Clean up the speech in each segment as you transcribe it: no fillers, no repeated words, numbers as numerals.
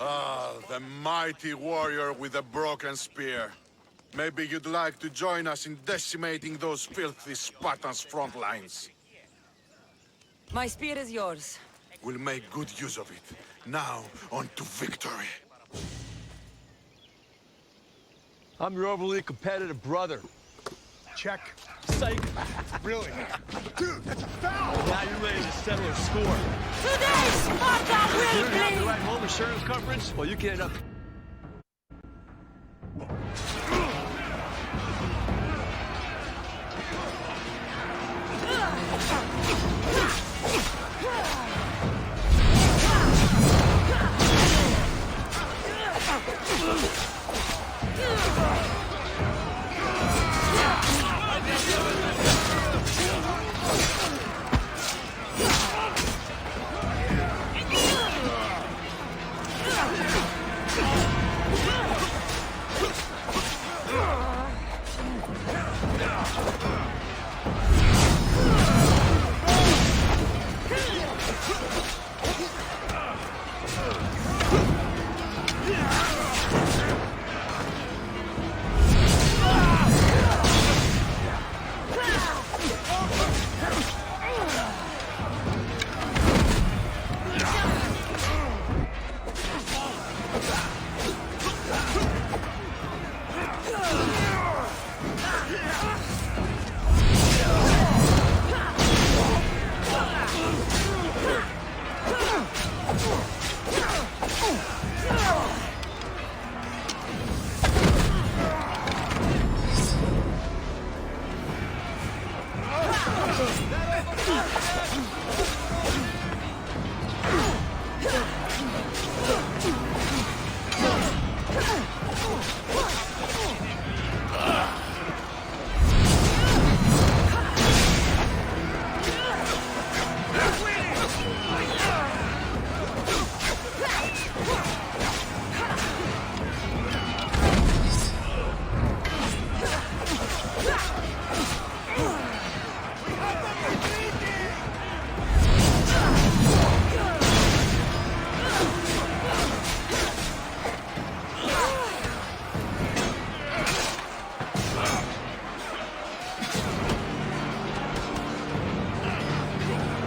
Ah, the mighty warrior with a broken spear. Maybe you'd like to join us in decimating those filthy Spartans' front lines. My spear is yours. We'll make good use of it. Now, on to victory. I'm your overly competitive brother. Check. Psych. Really? Dude, that's a foul! Now you're ready to settle a score. Today, Sparta will You have the bleed! right home insurance coverage? Well, you can end up...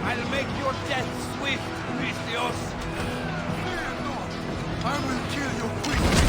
I'll make your death swift, Christios! I will kill you quickly!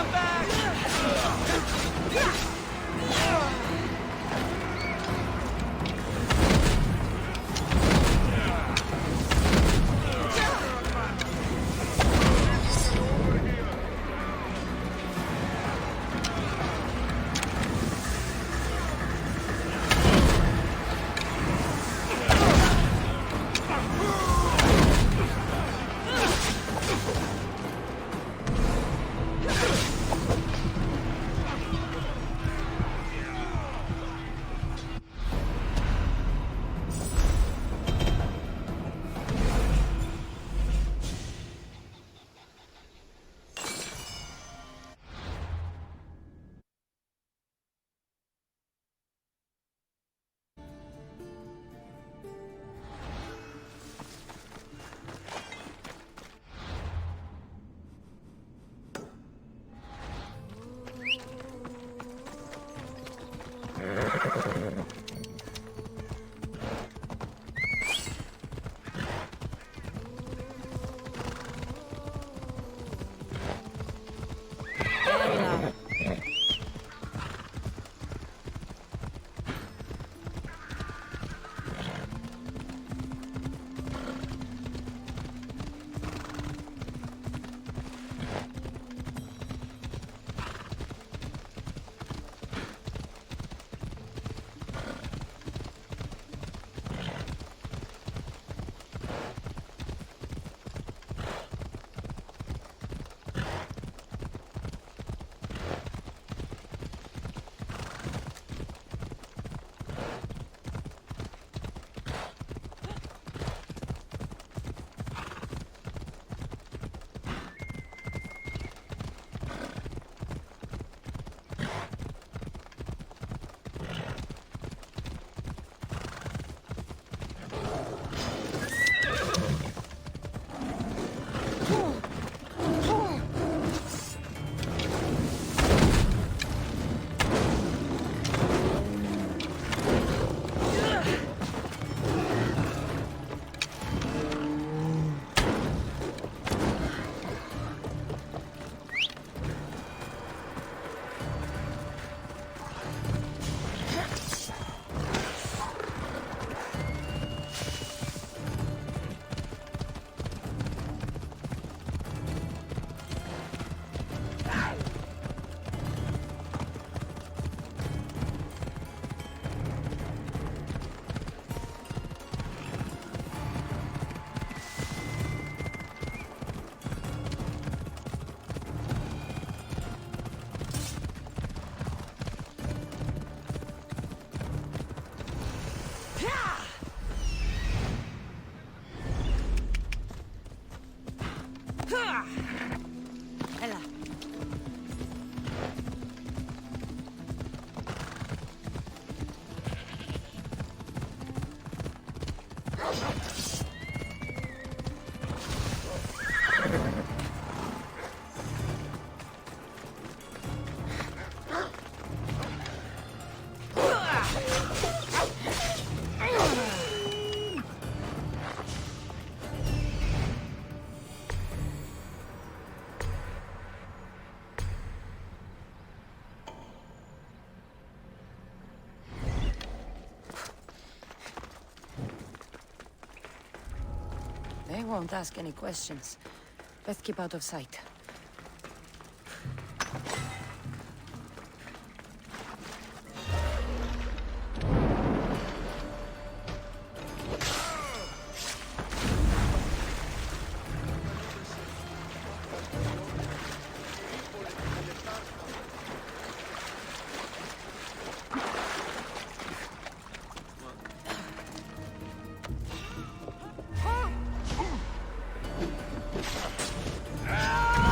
I'm back! They won't ask any questions. Best keep out of sight. Ah!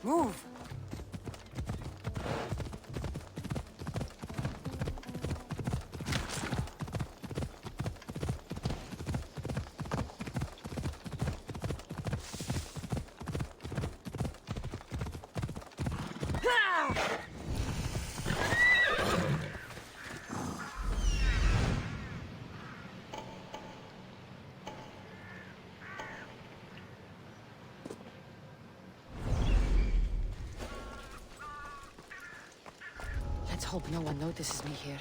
Move! Let's hope no one notices me here.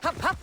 Hop, hop!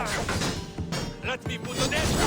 Let me put an end.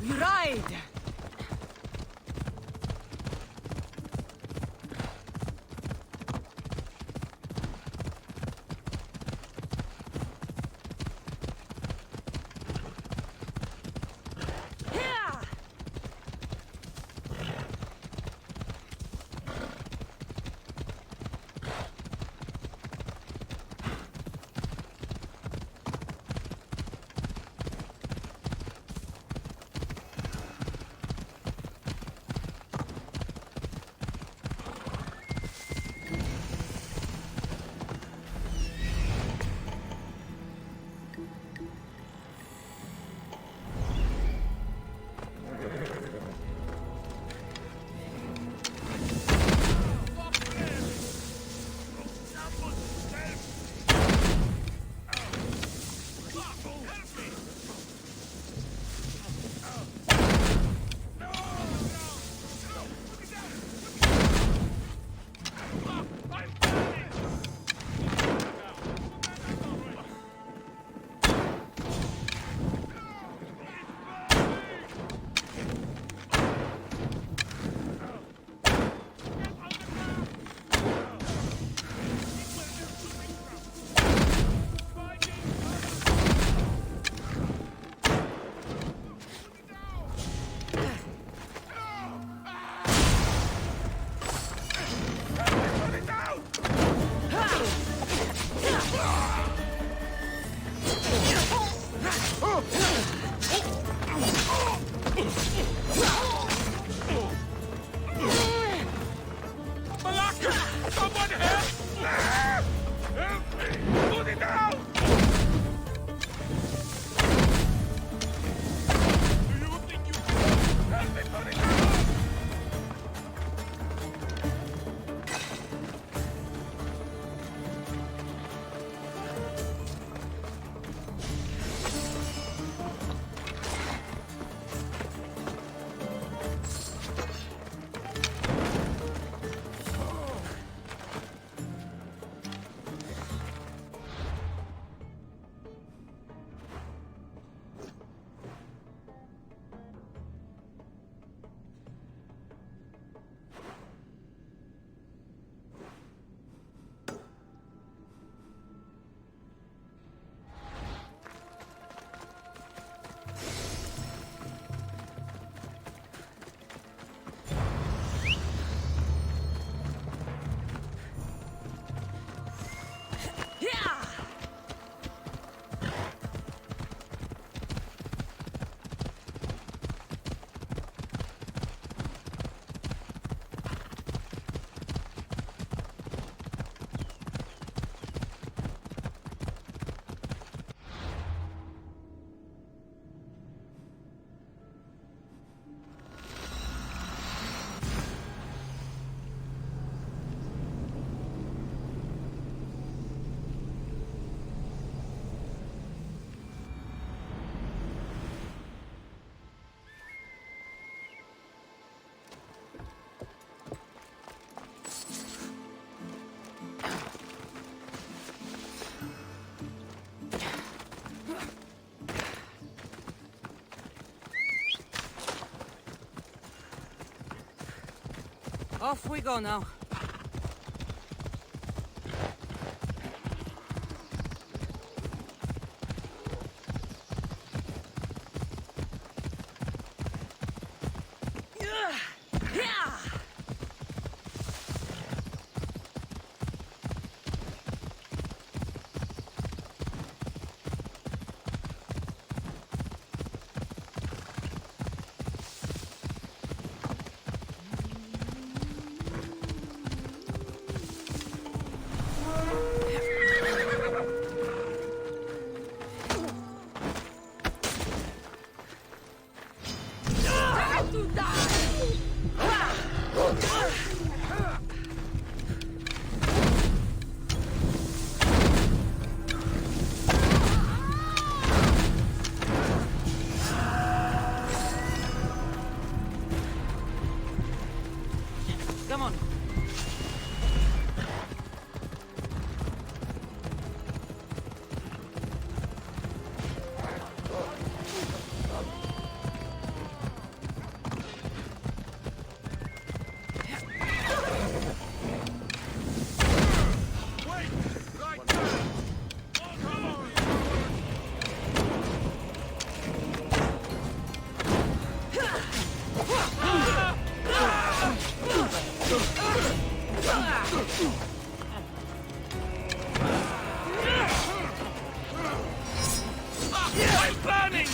We ride! Off we go now. Come on. I'm burning!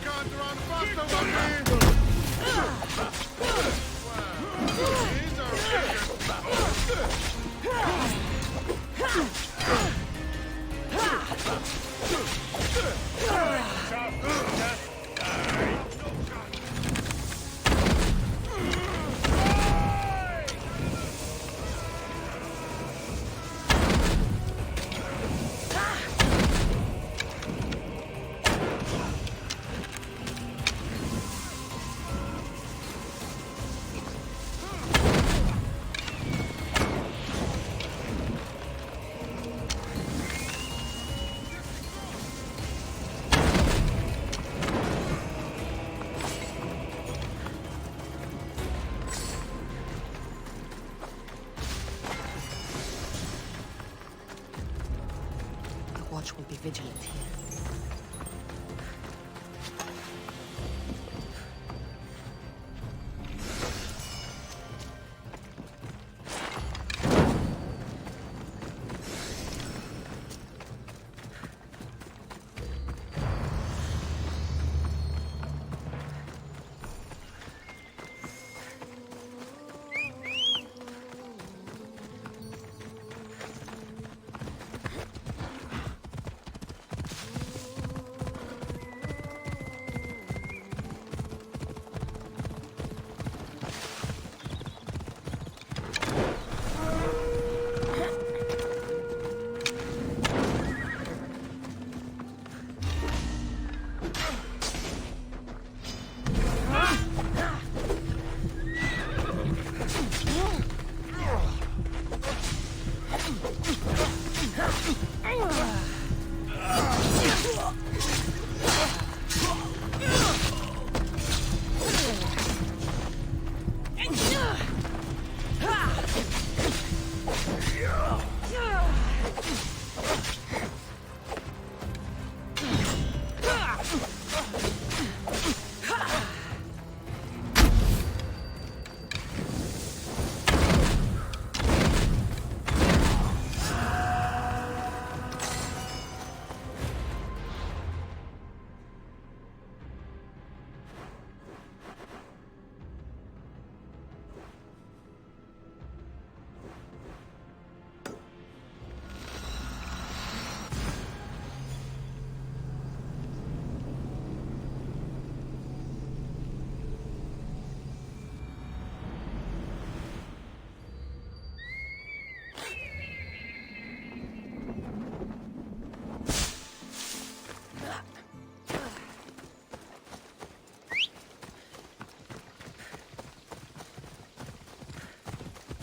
Can't run faster than me! These are wicked. The watch will be vigilant here.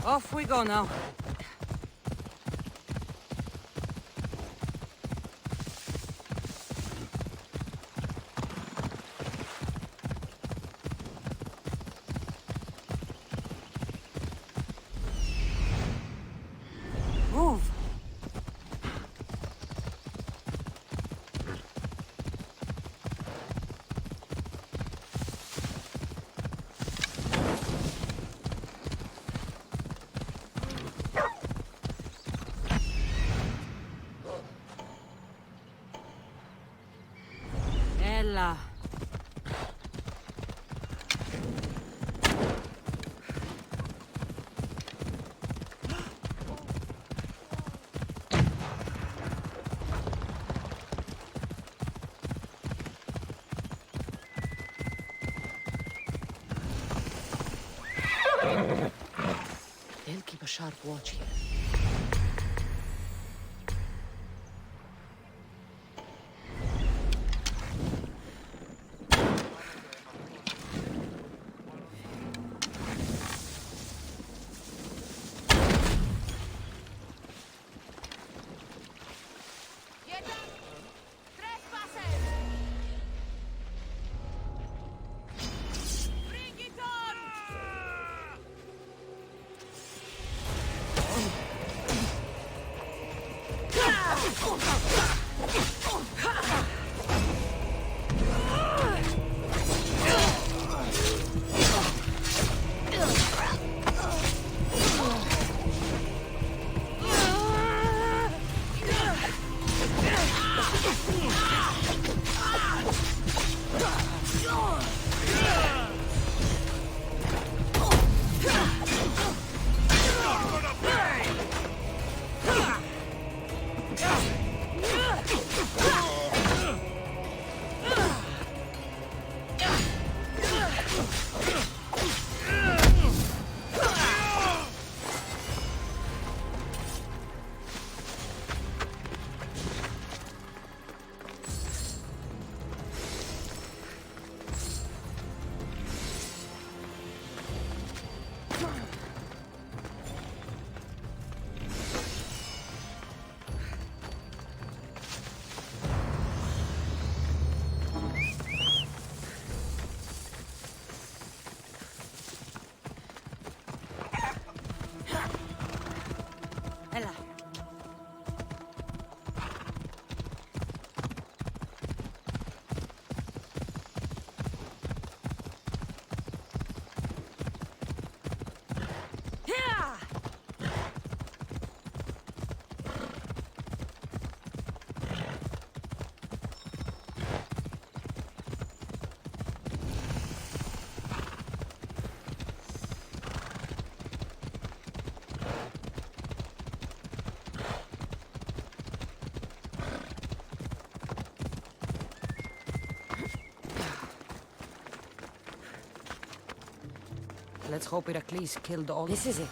Off we go now. Move. Ella. They'll keep a sharp watch here. Let's hope Heracles killed all. This is it.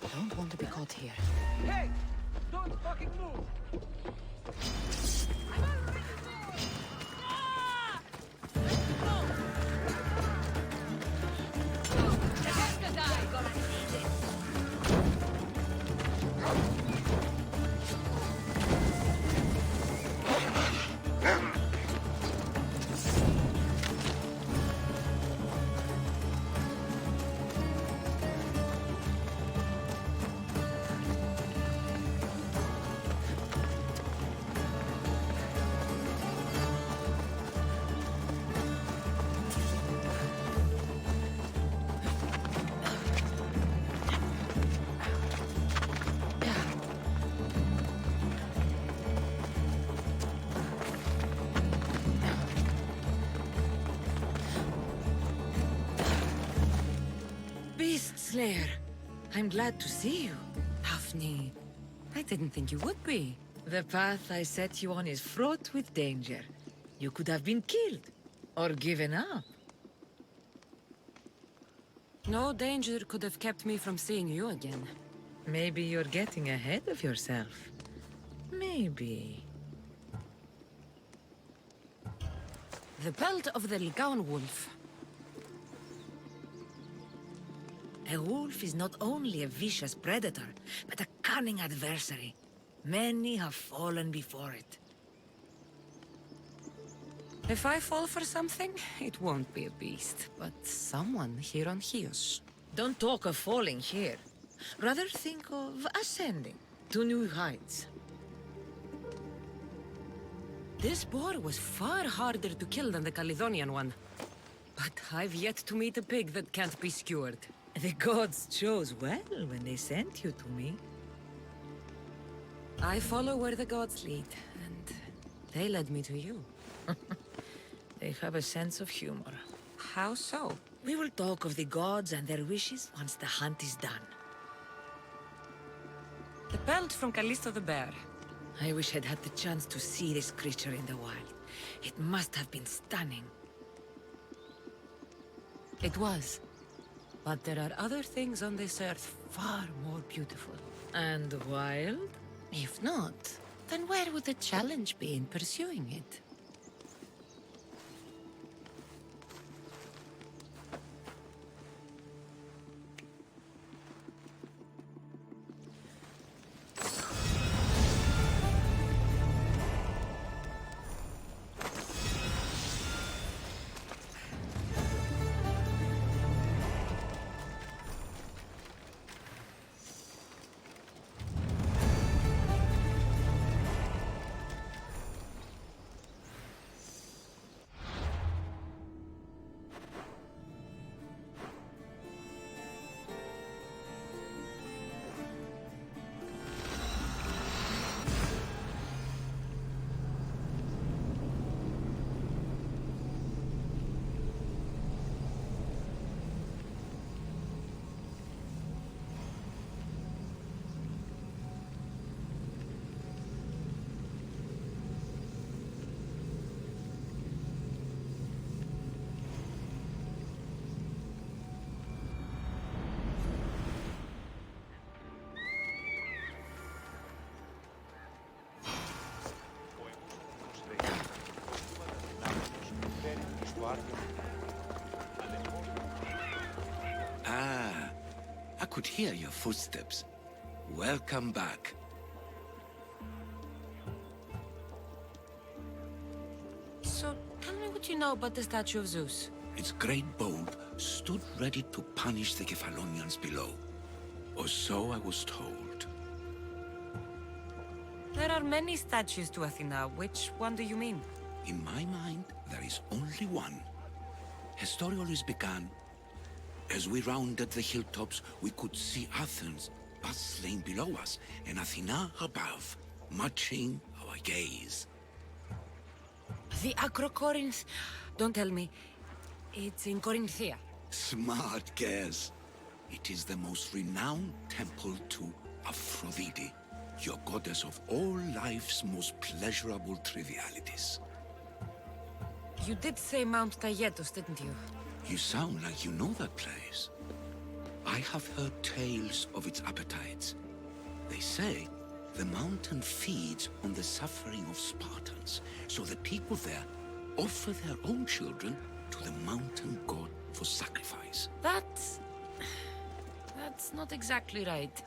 I don't want to be caught here. Hey! Don't fucking move! Beast Slayer, I'm glad to see you. Daphne, I didn't think you would be. The path I set you on is fraught with danger. You could have been killed, or given up. No danger could have kept me from seeing you again. Maybe you're getting ahead of yourself. Maybe. The belt of the Ligaun wolf. A wolf is not only a vicious predator, but a cunning adversary. Many have fallen before it. If I fall for something, it won't be a beast, but someone here on Chios. Don't talk of falling here. Rather think of ascending to new heights. This boar was far harder to kill than the Caledonian one. But I've yet to meet a pig that can't be skewered. The gods chose well when they sent you to me. I follow where the gods lead, and they led me to you. They have a sense of humor. How so? We will talk of the gods and their wishes once the hunt is done. The belt from Callisto the Bear. I wish I'd had the chance to see this creature in the wild. It must have been stunning. It was. But there are other things on this earth far more beautiful. And wild? If not, then where would the challenge be in pursuing it? Ah, I could hear your footsteps. Welcome back. So, tell me what you know about the statue of Zeus. Its great bulb stood ready to punish the Kephalonians below. Or so I was told. There are many statues to Athena. Which one do you mean? In my mind, there is only one. Historiolis began. As we rounded the hilltops, we could see Athens bustling below us, and Athena above, matching our gaze. The Acrocorinth. Don't tell me. It's in Corinthia. Smart guess. It is the most renowned temple to Aphrodite, your goddess of all life's most pleasurable trivialities. You did say Mount Taygetos, didn't you? You sound like you know that place. I have heard tales of its appetites. They say the mountain feeds on the suffering of Spartans, so the people there offer their own children to the mountain god for sacrifice. That's not exactly right.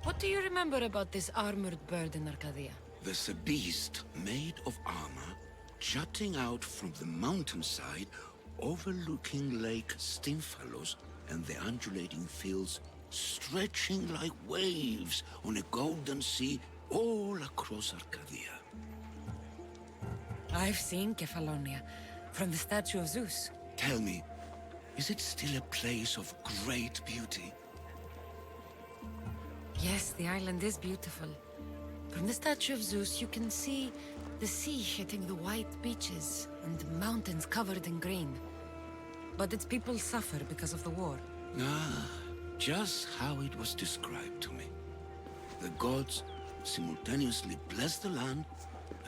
What do you remember about this armored bird in Arcadia? There's a beast made of armor jutting out from the mountainside, overlooking Lake Stymphalos and the undulating fields stretching like waves on a golden sea all across Arcadia. I've seen Kephallonia from the statue of Zeus. Tell me, is it still a place of great beauty? Yes, the island is beautiful. From the statue of Zeus, you can see the sea hitting the white beaches and the mountains covered in green. But its people suffer because of the war. Ah, just how it was described to me. The gods simultaneously bless the land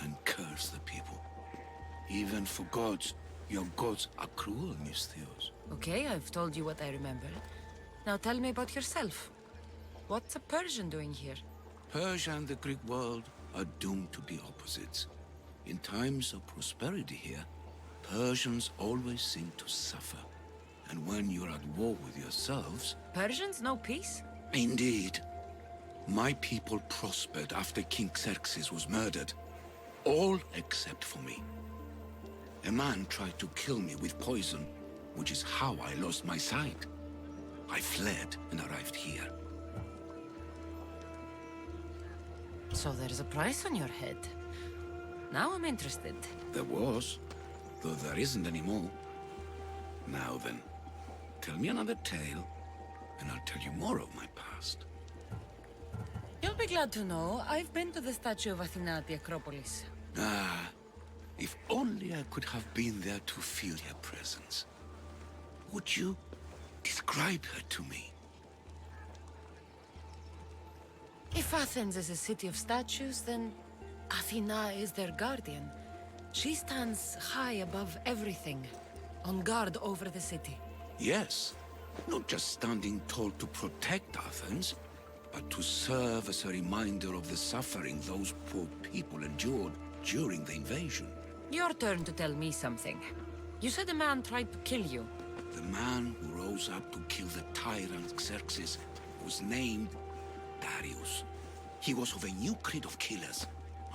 and curse the people. Even for gods, your gods are cruel, Misthios. Okay, I've told you what I remember. Now tell me about yourself. What's a Persian doing here? Persia and the Greek world are doomed to be opposites. In times of prosperity here, Persians always seem to suffer. And when you're at war with yourselves... Persians know peace? Indeed. My people prospered after King Xerxes was murdered. All except for me. A man tried to kill me with poison, which is how I lost my sight. I fled and arrived here. So there's a price on your head. Now I'm interested. There was, though there isn't anymore. Now then, Tell me another tale, and I'll tell you more of my past. You'll be glad to know I've been to the statue of Athena at the Acropolis. Ah, if only I could have been there to feel her presence. Would you describe her to me? If Athens is a city of statues, then Athena is their guardian. She stands high above everything, on guard over the city. Yes, not just standing tall to protect Athens, but to serve as a reminder of the suffering those poor people endured during the invasion. Your turn to tell me something. You said a man tried to kill you. The man who rose up to kill the tyrant Xerxes was named Darius. He was of a new creed of killers,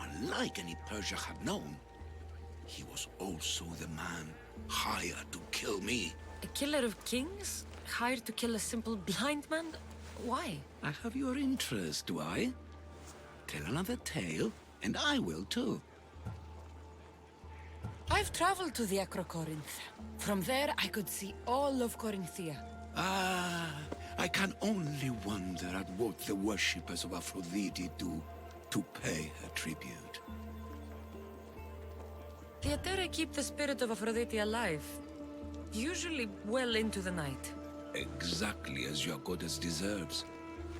unlike any Persia had known. He was also the man hired to kill me. A killer of kings? Hired to kill a simple blind man? Why? I have your interest, do I? Tell another tale, and I will too. I've traveled to the Acrocorinth. From there, I could see all of Corinthia. Ah, I can only wonder at what the worshippers of Aphrodite do to pay her tribute. The Aetera keep the spirit of Aphrodite alive, usually well into the night. Exactly as your goddess deserves.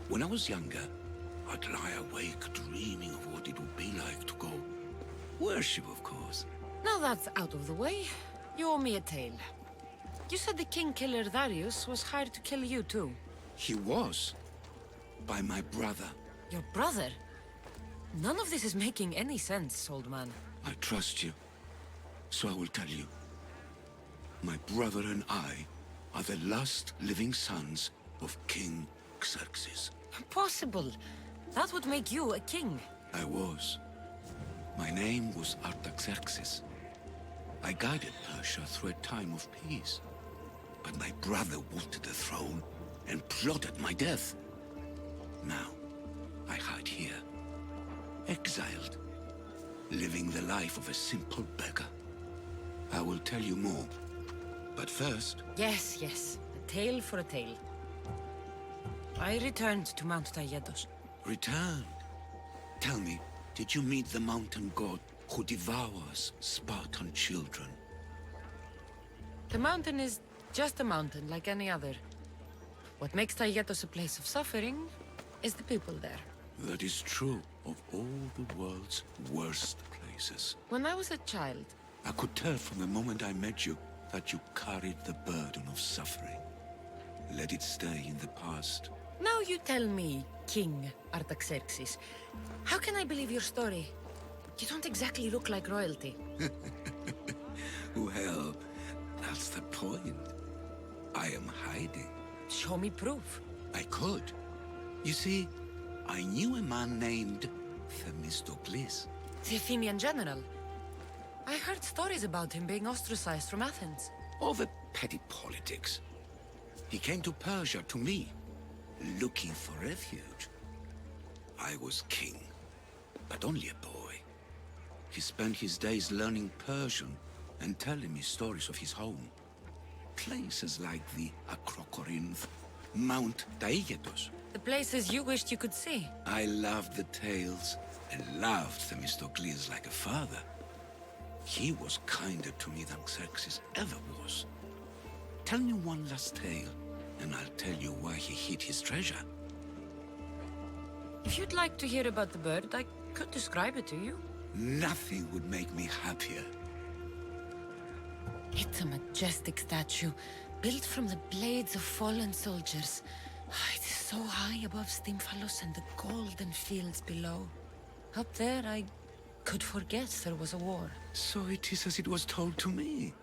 When I was younger, I'd lie awake dreaming of what it would be like to go. Worship, of course. Now that's out of the way, you owe me a tale. You said the king killer Darius was hired to kill you too. He was. By my brother. Your brother? None of this is making any sense, old man. I trust you. So I will tell you. My brother and I are the last living sons of King Xerxes. Impossible. That would make you a king. I was. My name was Artaxerxes. I guided Persia through a time of peace. But my brother wanted the throne and plotted my death. Now, I hide here, exiled, living the life of a simple beggar. I will tell you more, but first... Yes, yes. A tale for a tale. I returned to Mount Taygetos. Returned. Tell me, did you meet the mountain god who devours Spartan children? The mountain is just a mountain like any other. What makes Taygetos a place of suffering is the people there. That is true of all the world's worst places. When I was a child, I could tell from the moment I met you that you carried the burden of suffering. Let it stay in the past. now you tell me, King Artaxerxes, how can I believe your story? You don't exactly look like royalty. Well, that's the point. I am hiding. Show me proof. I could. You see, I knew a man named Themistocles. The Athenian general. I heard stories about him being ostracized from Athens. Over petty politics. He came to Persia to me, looking for refuge. I was king, but only a boy. He spent his days learning Persian and telling me stories of his home. Places like the Acrocorinth, Mount Taygetos. The places you wished you could see. I loved the tales and loved Themistocles like a father. He was kinder to me than Xerxes ever was. Tell me one last tale, and I'll tell you why he hid his treasure. If you'd like to hear about the bird, I could describe it to you. Nothing would make me happier. It's a majestic statue, built from the blades of fallen soldiers. It is so high above Stymphalos and the golden fields below. Up there, I could forget there was a war. So it is as it was told to me.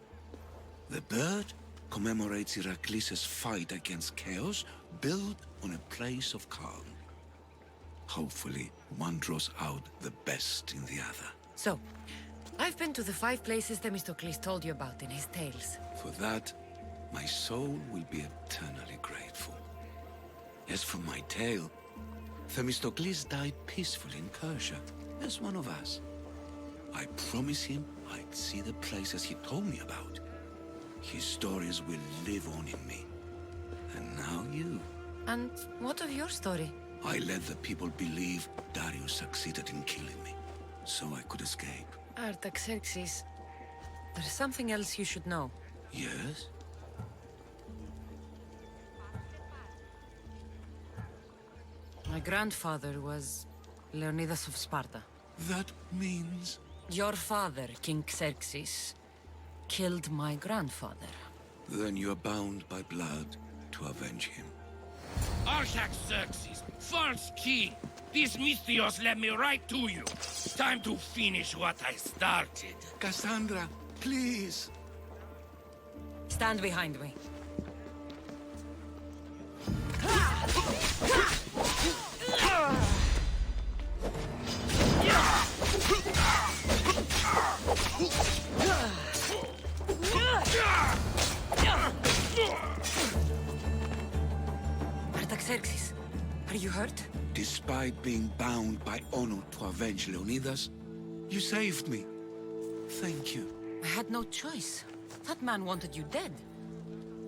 The bird commemorates Heracles' fight against chaos, built on a place of calm. Hopefully, one draws out the best in the other. So, I've been to the 5 places Themistocles told you about in his tales. For that, my soul will be eternally grateful. As for my tale, Themistocles died peacefully in Persia, as one of us. I promise him I'd see the places he told me about. His stories will live on in me, now you. And what of your story? I let the people believe Darius succeeded in killing me, so I could escape. Artaxerxes, there's something else you should know. Yes? My grandfather was Leonidas of Sparta. That means... Your father, King Xerxes, killed my grandfather. Then you're bound by blood to avenge him. Artaxerxes, false king! These Mystios led me right to you. Time to finish what I started. Cassandra, please! Stand behind me. Artaxerxes, are you hurt? Despite being bound by honor to avenge Leonidas, you saved me. Thank you. I had no choice. That man wanted you dead.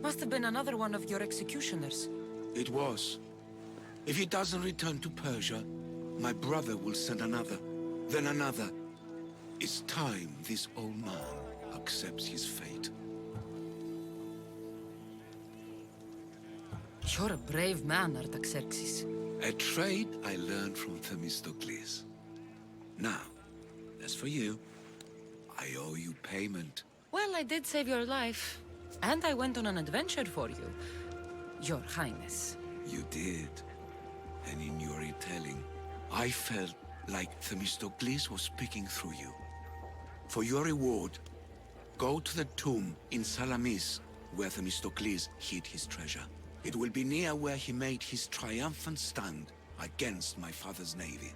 Must have been another one of your executioners. It was. If he doesn't return to Persia, my brother will send another, then another. It's time this old man accepts his fate. You're a brave man, Artaxerxes. A trait I learned from Themistocles. Now, as for you, I owe you payment. Well, I did save your life. And I went on an adventure for you, Your Highness. You did. And in your retelling, I felt like Themistocles was speaking through you. For your reward, go to the tomb in Salamis, where Themistocles hid his treasure. It will be near where he made his triumphant stand against my father's navy.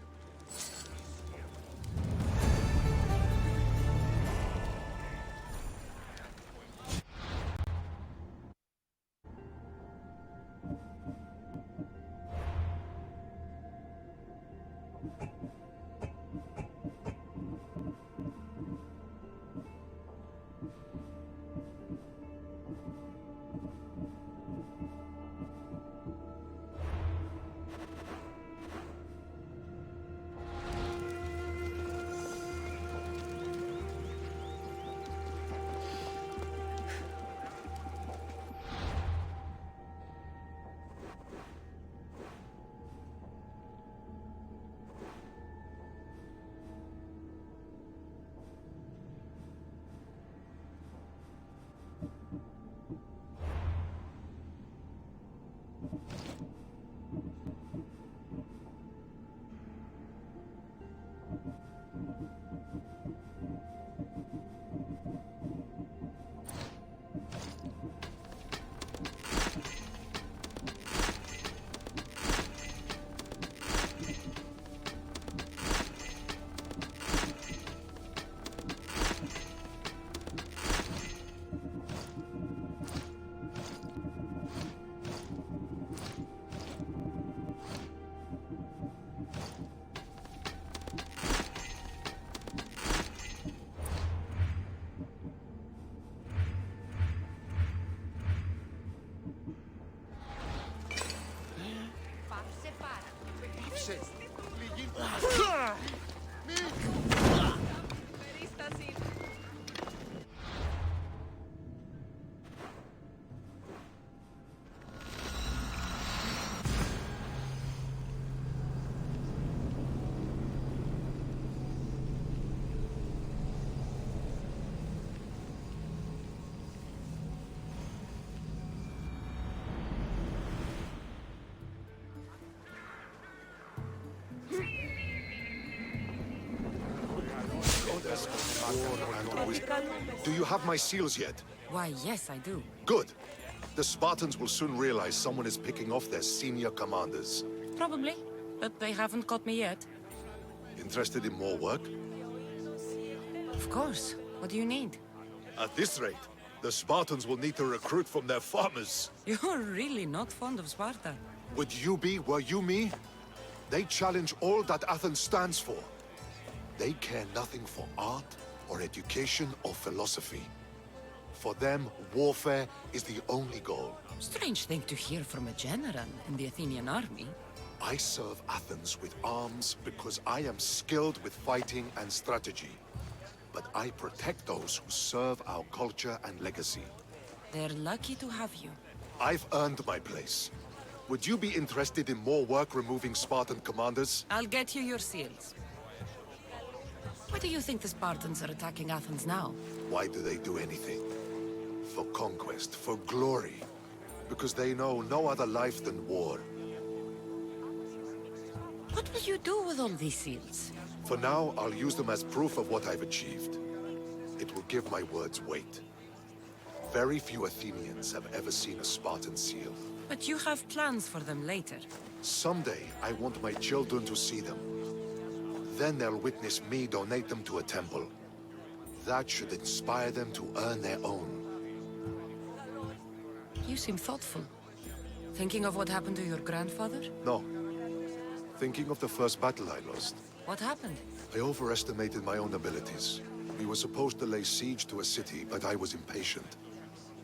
Do you have my seals yet? Why, yes, I do. Good. The Spartans will soon realize someone is picking off their senior commanders. Probably, but they haven't caught me yet. Interested in more work? Of course. What do you need? At this rate, the Spartans will need to recruit from their farmers. You're really not fond of Sparta. Would you be, were you me? They challenge all that Athens stands for. They care nothing for art, or education, or philosophy. For them, warfare is the only goal. Strange thing to hear from a general in the Athenian army. I serve Athens with arms because I am skilled with fighting and strategy. But I protect those who serve our culture and legacy. They're lucky to have you. I've earned my place. Would you be interested in more work removing Spartan commanders? I'll get you your seals. Why do you think the Spartans are attacking Athens now? Why do they do anything? For conquest, for glory. Because they know no other life than war. What will you do with all these seals? For now, I'll use them as proof of what I've achieved. It will give my words weight. Very few Athenians have ever seen a Spartan seal. But you have plans for them later. Someday, I want my children to see them. Then they'll witness me donate them to a temple. That should inspire them to earn their own. You seem thoughtful. Thinking of what happened to your grandfather? No. Thinking of the first battle I lost. What happened? I overestimated my own abilities. We were supposed to lay siege to a city, but I was impatient.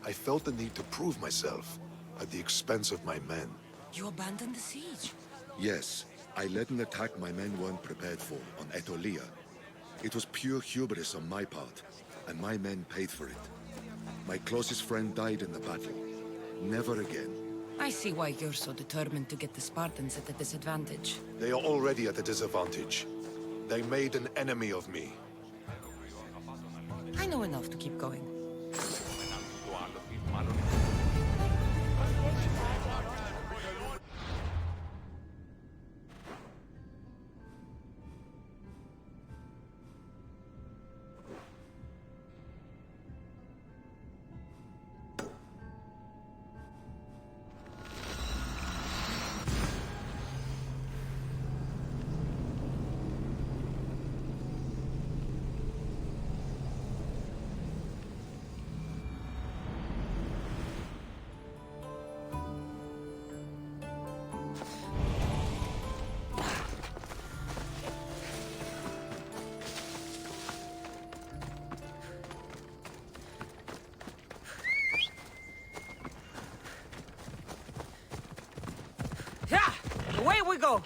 I felt the need to prove myself, at the expense of my men. You abandoned the siege? Yes, I led an attack my men weren't prepared for, on Aetolia. It was pure hubris on my part, and my men paid for it. My closest friend died in the battle. Never again. I see why you're so determined to get the Spartans at a disadvantage. They are already at a disadvantage. They made an enemy of me. I know enough to keep going. Yeah! Away we go!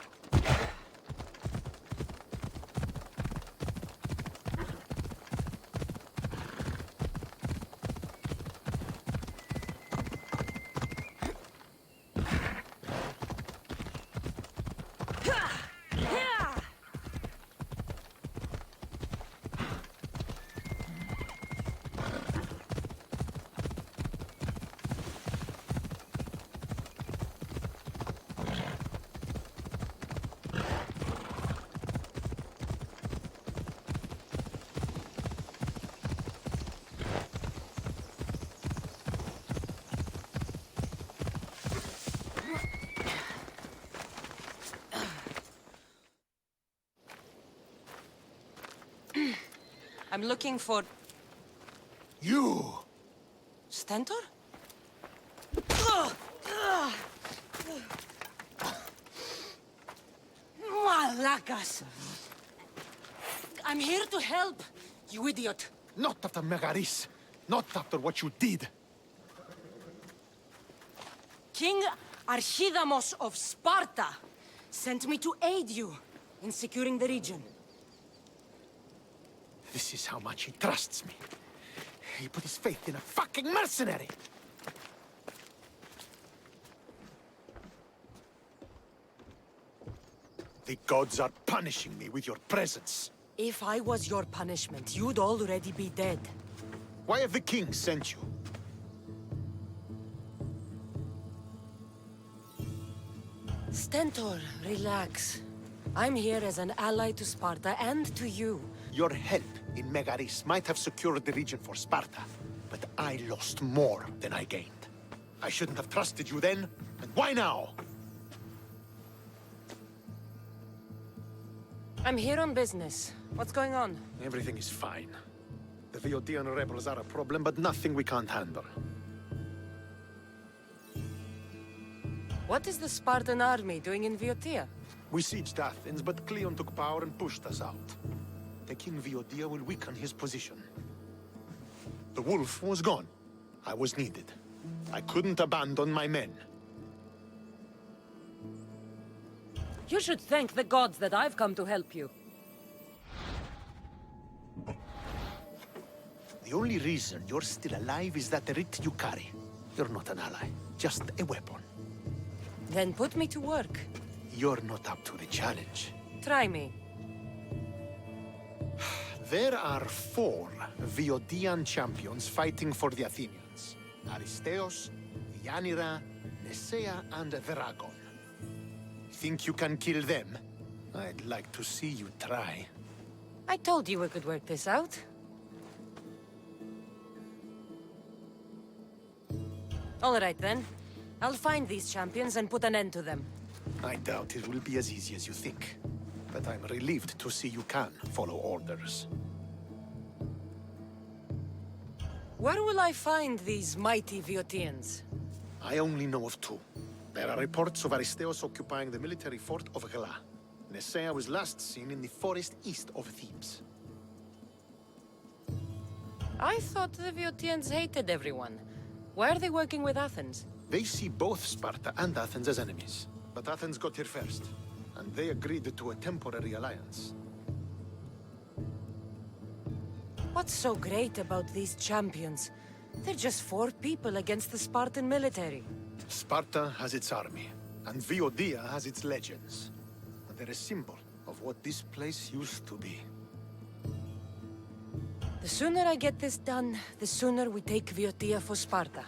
I'm looking for... You! Stentor? Malacas! I'm here to help, you idiot. Not after Megaris. Not after what you did. King Archidamos of Sparta sent me to aid you in securing the region. This is how much he trusts me. He put his faith in a fucking mercenary! The gods are punishing me with your presence. If I was your punishment, you'd already be dead. Why have the king sent you? Stentor, relax. I'm here as an ally to Sparta and to you. Your help in Megaris might have secured the region for Sparta, but I lost more than I gained. I shouldn't have trusted you then, and why now? I'm here on business. What's going on? Everything is fine. The Boeotian rebels are a problem, but nothing we can't handle. What is the Spartan army doing in Boeotia? We sieged Athens, but Cleon took power and pushed us out. Taking Boeotia will weaken his position. The wolf was gone. I was needed. I couldn't abandon my men. You should thank the gods that I've come to help you. The only reason you're still alive is that writ you carry. You're not an ally, just a weapon. Then put me to work. You're not up to the challenge. Try me. There are 4 Boeotian champions fighting for the Athenians. Aristeos, Yanira, Nesea, and Veragon. Think you can kill them? I'd like to see you try. I told you we could work this out. All right, then. I'll find these champions and put an end to them. I doubt it will be as easy as you think. But I'm relieved to see you can follow orders. Where will I find these mighty Boeotians? I only know of 2. There are reports of Aristeos occupying the military fort of Gela. Nesea was last seen in the forest east of Thebes. I thought the Boeotians hated everyone. Why are they working with Athens? They see both Sparta and Athens as enemies. But Athens got here first, and they agreed to a temporary alliance. What's so great about these champions? They're just 4 people against the Spartan military. Sparta has its army, and Boeotia has its legends. And they're a symbol of what this place used to be. The sooner I get this done, the sooner we take Boeotia for Sparta.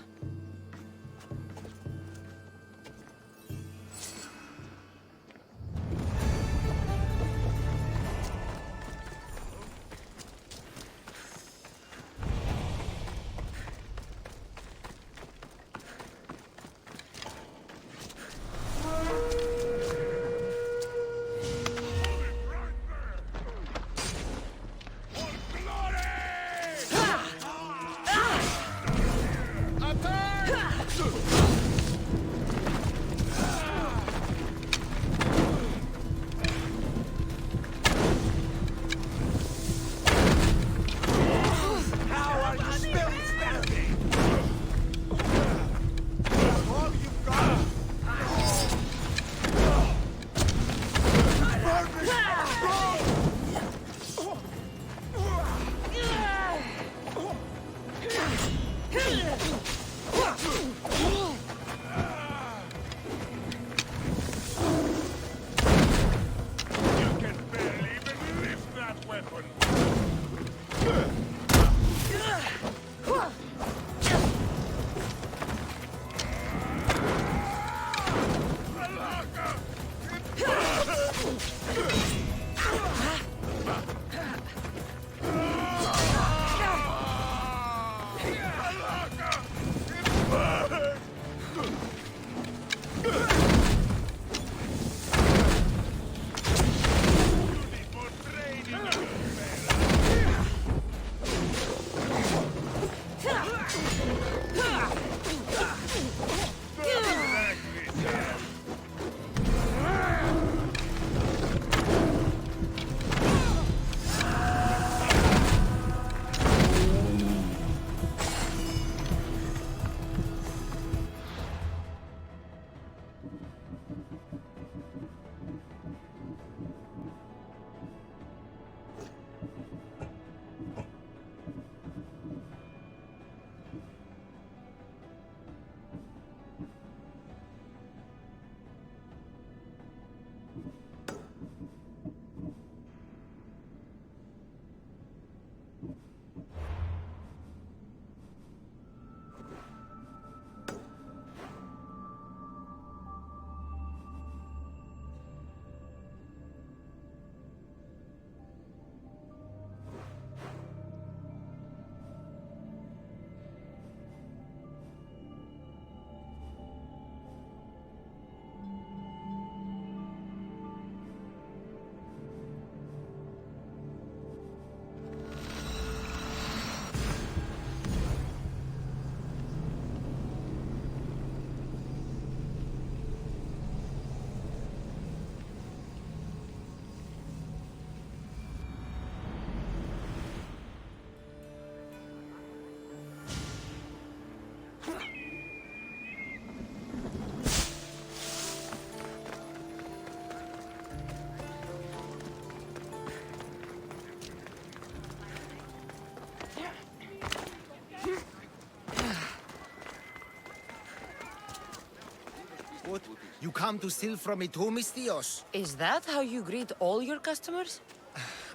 What? You come to steal from me too, Mistios? Is that how you greet all your customers?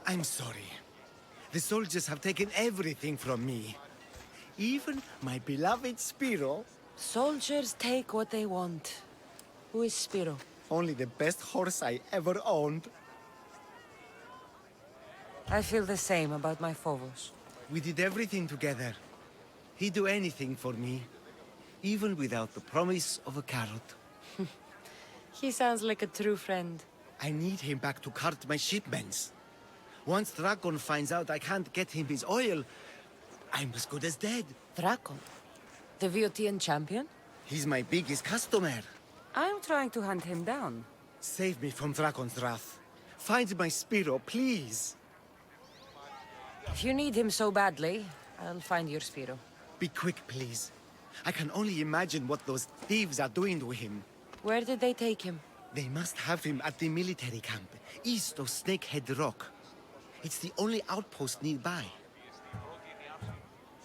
I'm sorry. The soldiers have taken everything from me. Even my beloved Spiro. Soldiers take what they want. Who is Spiro? Only the best horse I ever owned. I feel the same about my Phobos. We did everything together. He'd do anything for me. Even without the promise of a carrot. He sounds like a true friend. I need him back to cart my shipments. Once Dragon finds out I can't get him his oil, I'm as good as dead. Drakon? The Boeotian champion? He's my biggest customer. I'm trying to hunt him down. Save me from Dragon's wrath. Find my Spiro, please. If you need him so badly, I'll find your Spiro. Be quick, please. I can only imagine what those thieves are doing to him. Where did they take him? They must have him at the military camp, east of Snakehead Rock. It's the only outpost nearby.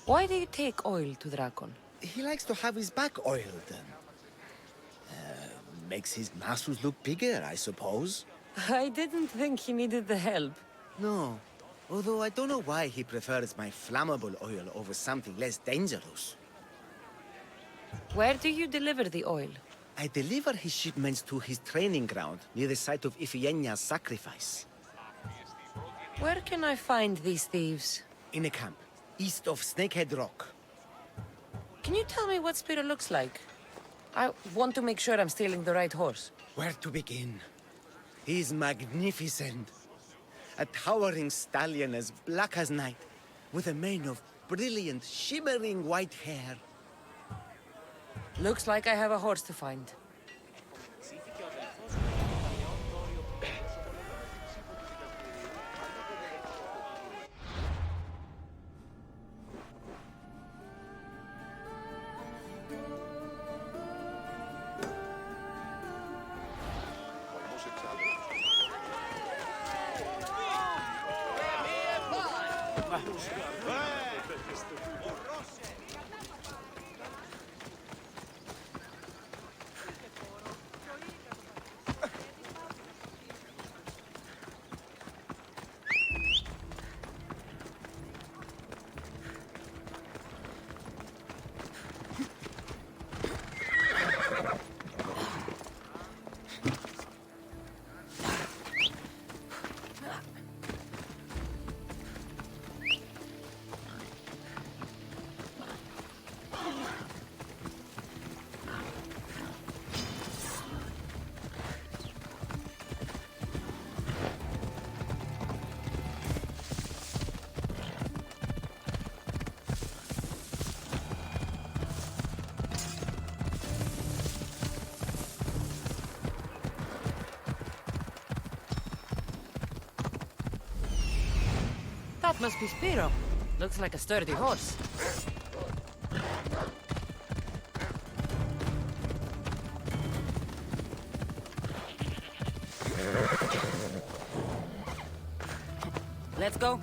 Why do you take oil to Drakon? He likes to have his back oiled. Makes his muscles look bigger, I suppose. I didn't think he needed the help. No. Although I don't know why he prefers my flammable oil over something less dangerous. Where do you deliver the oil? I deliver his shipments to his training ground near the site of Iphigenia's sacrifice. Where can I find these thieves? In a camp, east of Snakehead Rock. Can you tell me what Spiro looks like? I want to make sure I'm stealing the right horse. Where to begin? He's magnificent. A towering stallion as black as night, with a mane of brilliant, shimmering white hair. Looks like I have a horse to find. That must be Spiro. Looks like a sturdy horse. Let's go.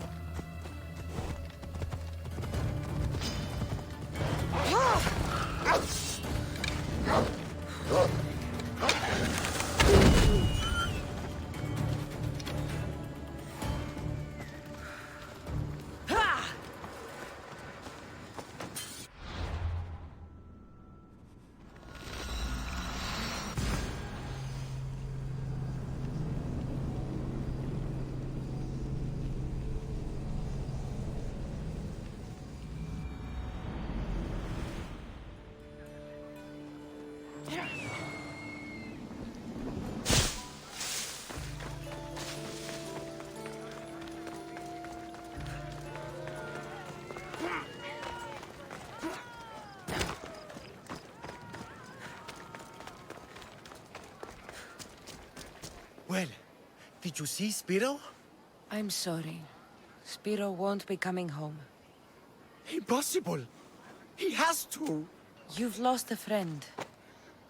Well, did you see Spiro? I'm sorry. Spiro won't be coming home. Impossible! He has to! You've lost a friend.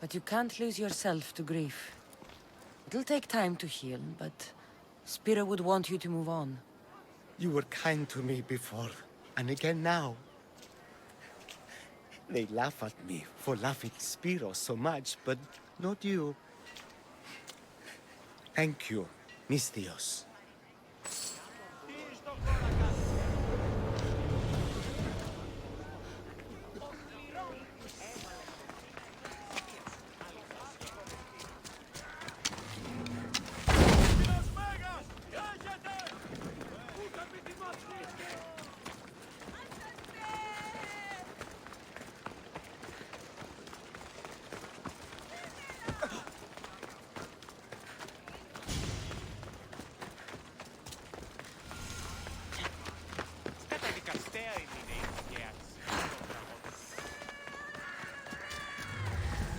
But you can't lose yourself to grief. It'll take time to heal, but Spira would want you to move on. You were kind to me before, and again now. They laugh at me for loving Spiro so much, but not you. Thank you, Misthios.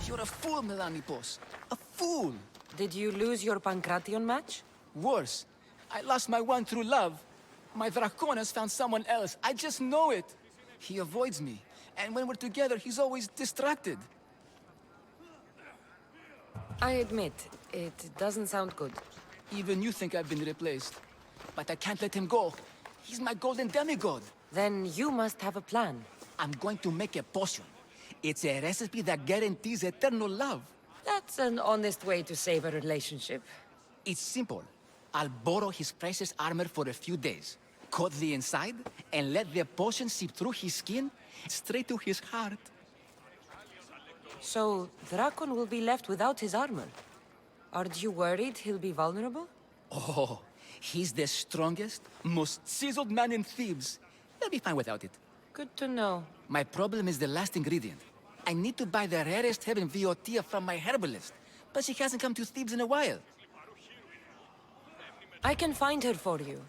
You're a fool, Melanipos. A fool! Did you lose your Pancration match? Worse, I lost my one true love. My Draconis found someone else. I just know it. He avoids me, and when we're together, he's always distracted. I admit, it doesn't sound good. Even you think I've been replaced. But I can't let him go. He's my golden demigod. Then you must have a plan. I'm going to make a potion. It's a recipe that guarantees eternal love. That's an honest way to save a relationship. It's simple. I'll borrow his precious armor for a few days, coat the inside, and let the potion seep through his skin straight to his heart. So, Drakon will be left without his armor. Aren't you worried he'll be vulnerable? Oh, he's the strongest, most chiseled man in Thebes. He'll be fine without it. Good to know. My problem is the last ingredient. I need to buy the rarest herb in Boeotia from my herbalist, but she hasn't come to Thebes in a while. I can find her for you.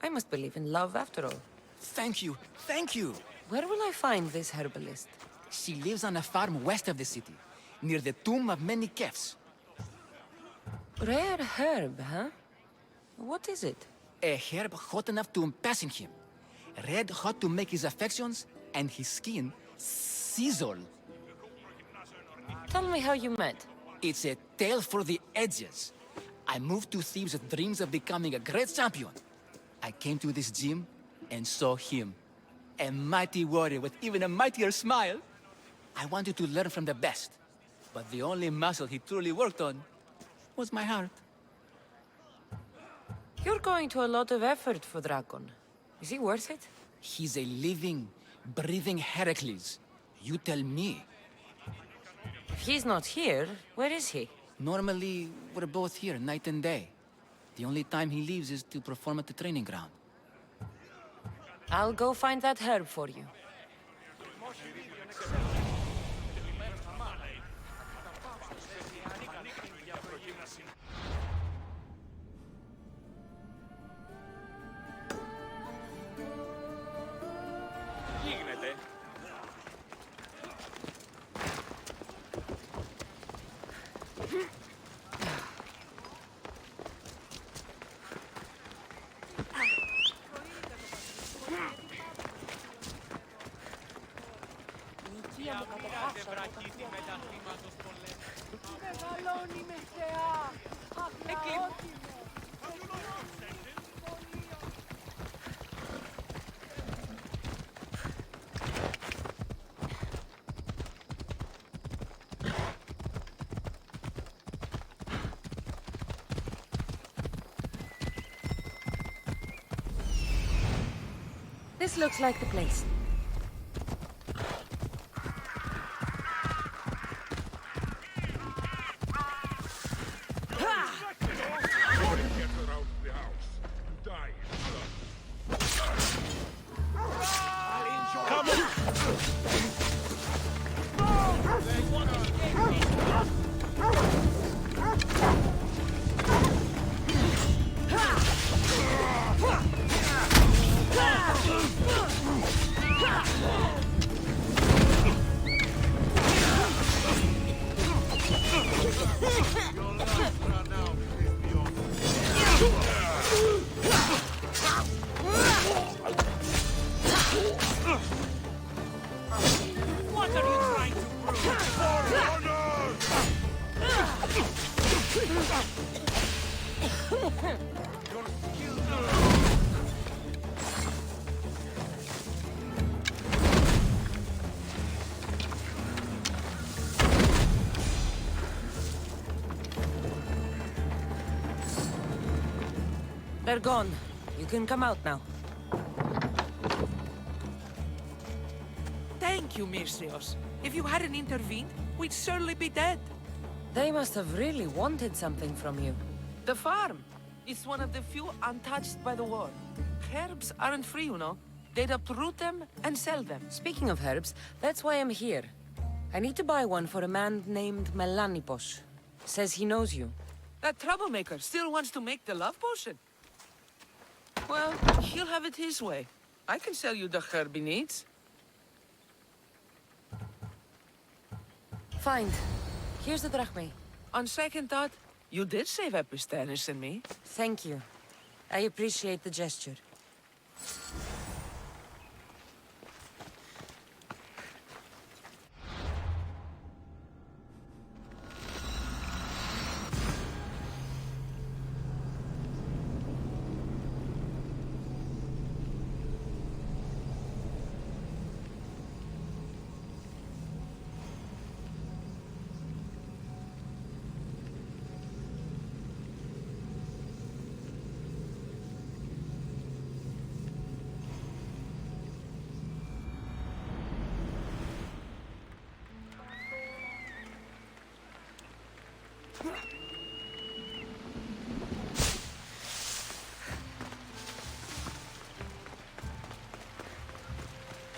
I must believe in love after all. Thank you, thank you. Where will I find this herbalist? She lives on a farm west of the city, near the tomb of many Kefs. Rare herb, huh? What is it? A herb hot enough to impassion him. Red hot to make his affections and his skin sizzle. Tell me how you met. It's a tale for the ages. I moved to Thebes with dreams of becoming a great champion. I came to this gym and saw him. A mighty warrior with even a mightier smile. I wanted to learn from the best. But the only muscle he truly worked on was my heart. You're going to a lot of effort for Drakon. Is he worth it? He's a living, breathing Heracles. You tell me. If he's not here, where is he? Normally, we're both here night and day. The only time he leaves is to perform at the training ground. I'll go find that herb for you. This looks like the place. They're gone. You can come out now. Thank you, Misthios. If you hadn't intervened, we'd certainly be dead. They must have really wanted something from you. The farm. It's one of the few untouched by the war. Herbs aren't free, you know. They'd uproot them and sell them. Speaking of herbs, that's why I'm here. I need to buy one for a man named Melanipos. Says he knows you. That troublemaker still wants to make the love potion. Well, he'll have it his way. I can sell you the herb he needs. Fine. Here's the drachmae. On second thought, you did save Epistanis and me. Thank you. I appreciate the gesture.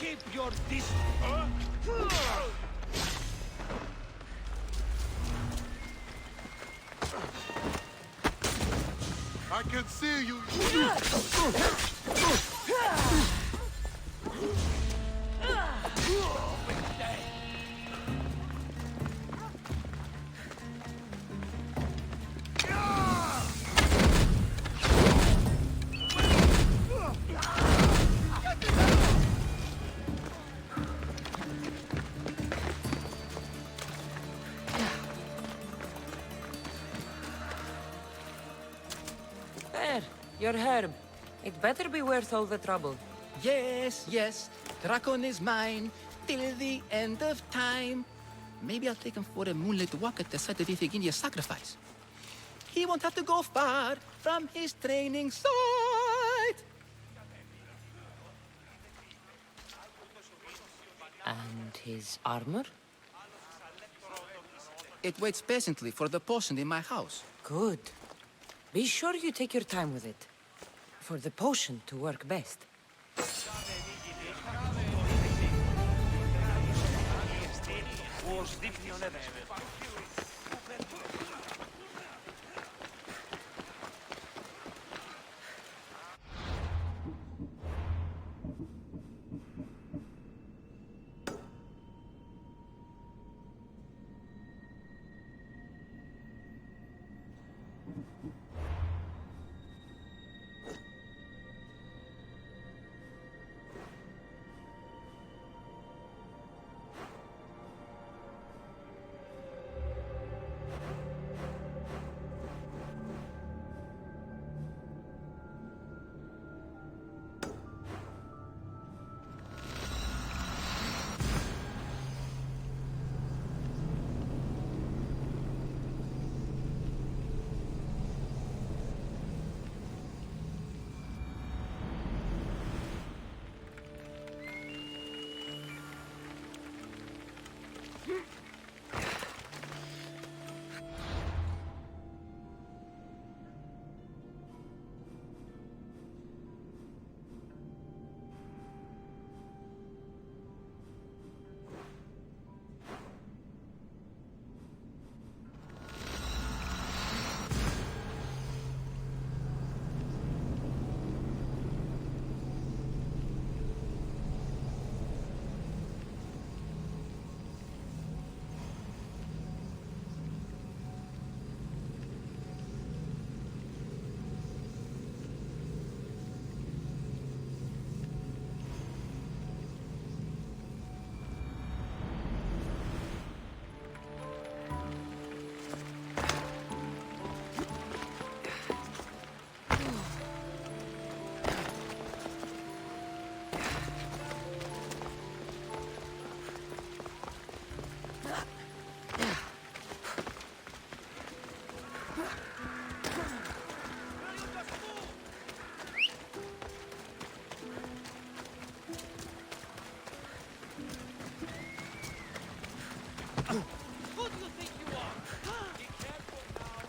Keep your distance. I can see you. There, your herb. It better be worth all the trouble. Yes, yes, Drakon is mine till the end of time. Maybe I'll take him for a moonlit walk at the site of Iphigenia's sacrifice. He won't have to go far from his training site. And his armor? It waits patiently for the potion in my house. Good. Be sure you take your time with it. For the potion to work best. Who do you think you are? Be careful now.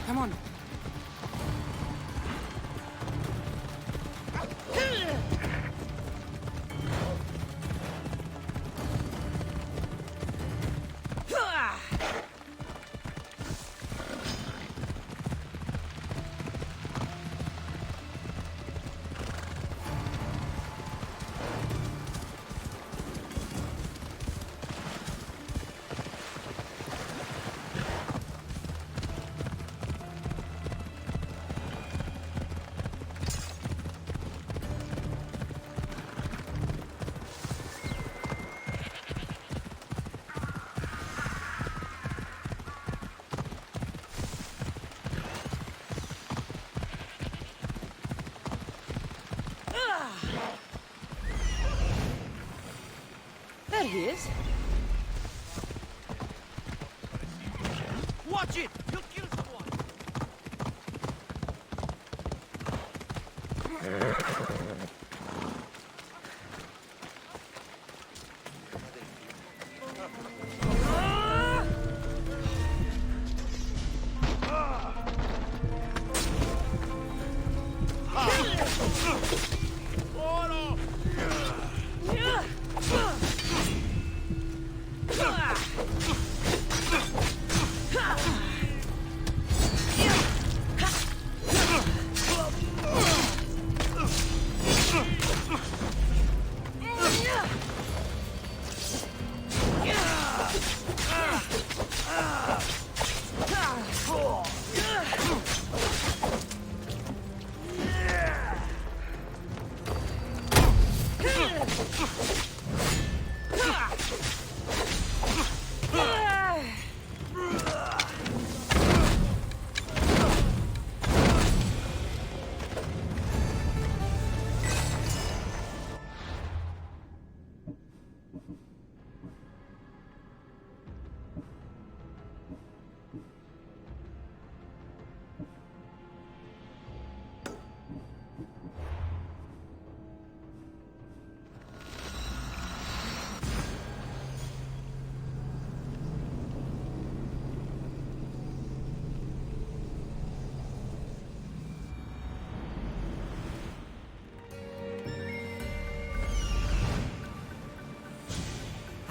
Come on. There he is. Watch it! You'll kill someone!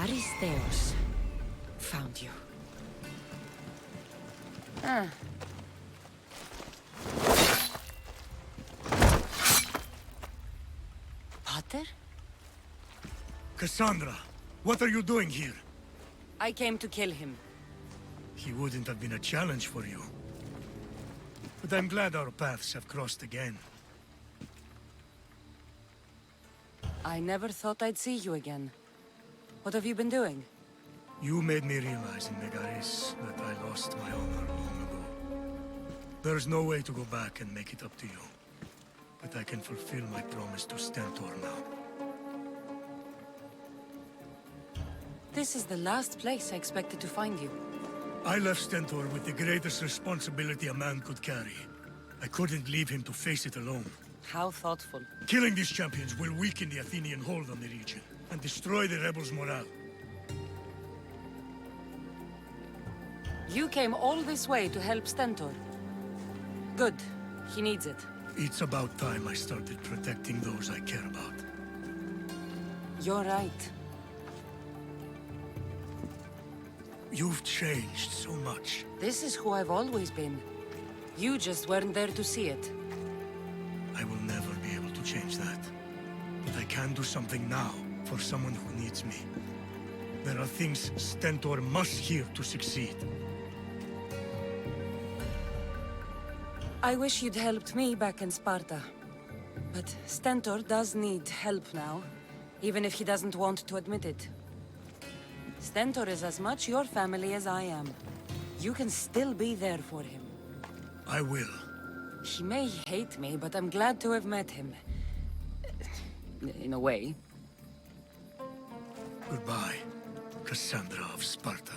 Aristeos found you. Potter? Cassandra, what are you doing here? I came to kill him. He wouldn't have been a challenge for you. But I'm glad our paths have crossed again. I never thought I'd see you again. What have you been doing? You made me realize in Megaris that I lost my honor long ago. There's no way to go back and make it up to you. But I can fulfill my promise to Stentor now. This is the last place I expected to find you. I left Stentor with the greatest responsibility a man could carry. I couldn't leave him to face it alone. How thoughtful. Killing these champions will weaken the Athenian hold on the region and destroy the rebels' morale. You came all this way to help Stentor. Good. He needs it. It's about time I started protecting those I care about. You're right. You've changed so much. This is who I've always been. You just weren't there to see it. I will never be able to change that. But I can do something now for someone who needs me. There are things Stentor must hear to succeed. I wish you'd helped me back in Sparta. But Stentor does need help now, even if he doesn't want to admit it. Stentor is as much your family as I am. You can still be there for him. I will. He may hate me, but I'm glad to have met him. In a way. Goodbye, Cassandra of Sparta.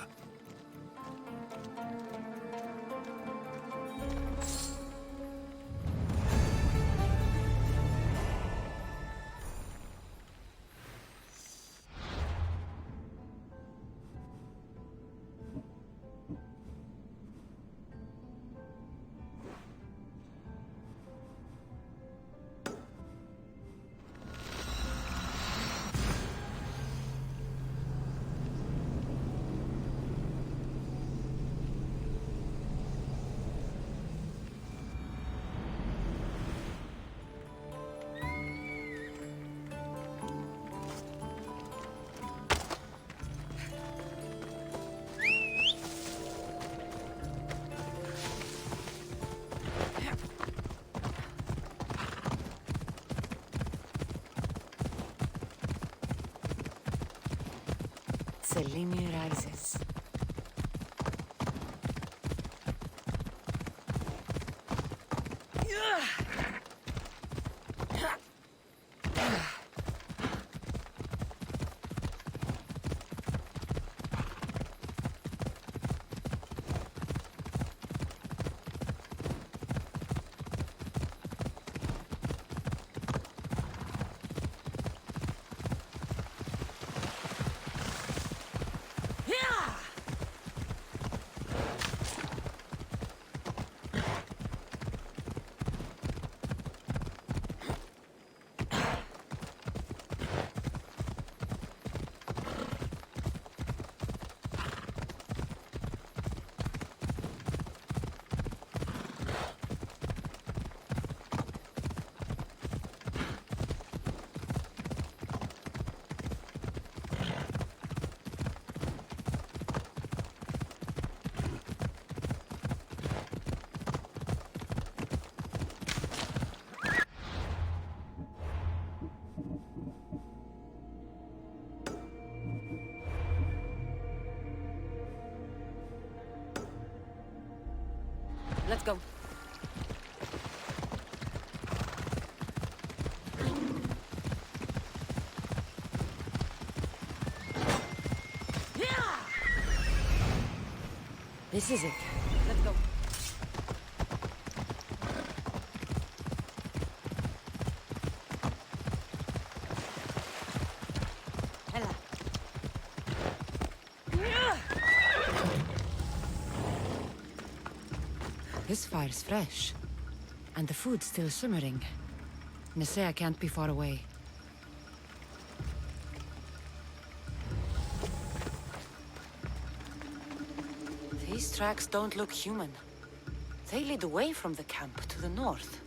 Selene rises. Let's go. This is it. Let's go. This fire's fresh. And the food's still simmering. Nisea can't be far away. These tracks don't look human. They lead away from the camp to the north.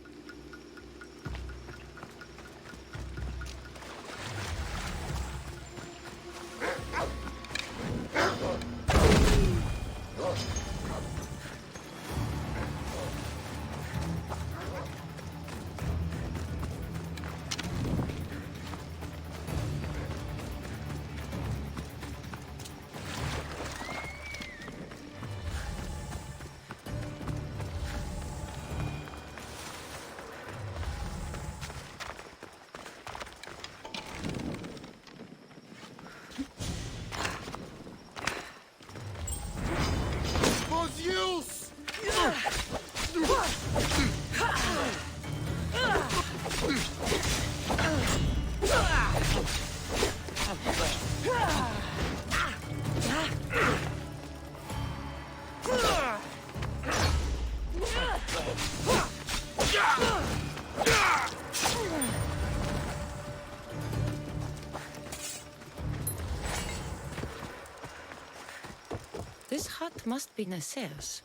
That must be Nasea's.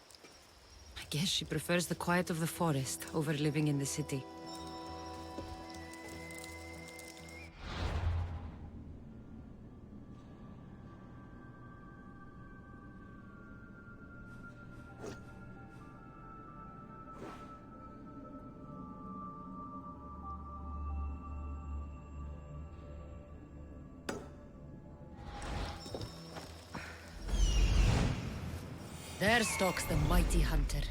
I guess she prefers the quiet of the forest over living in the city. There stalks the mighty hunter.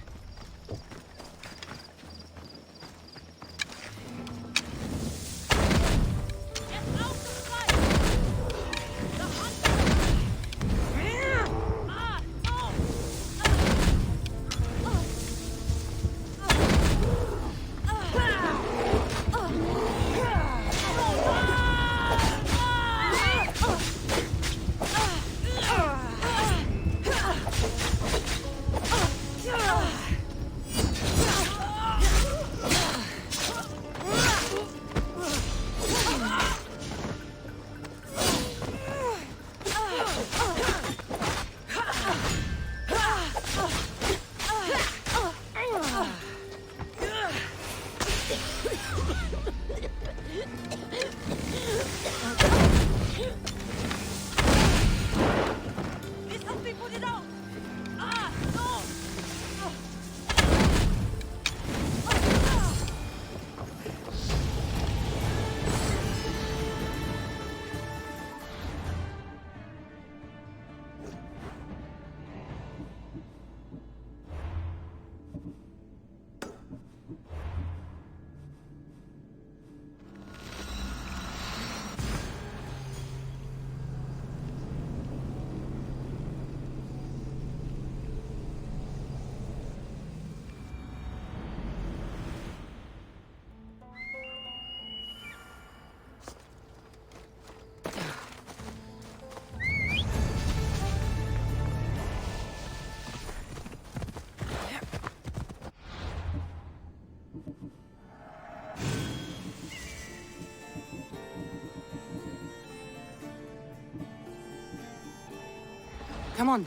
Come on.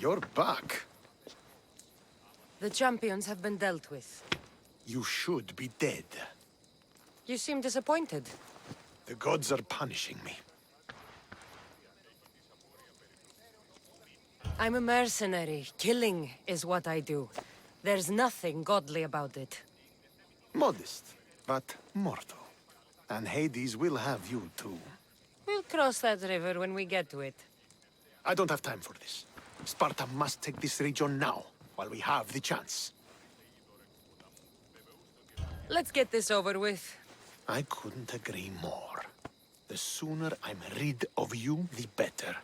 You're back. The champions have been dealt with. You should be dead. You seem disappointed. The gods are punishing me. I'm a mercenary. Killing is what I do. There's nothing godly about it. Modest, but mortal. And Hades will have you too. We'll cross that river when we get to it. I don't have time for this. Sparta must take this region now, while we have the chance. Let's get this over with. I couldn't agree more. The sooner I'm rid of you, the better.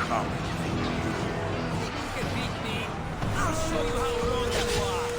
come. You can beat me. I'll show you how wrong you are.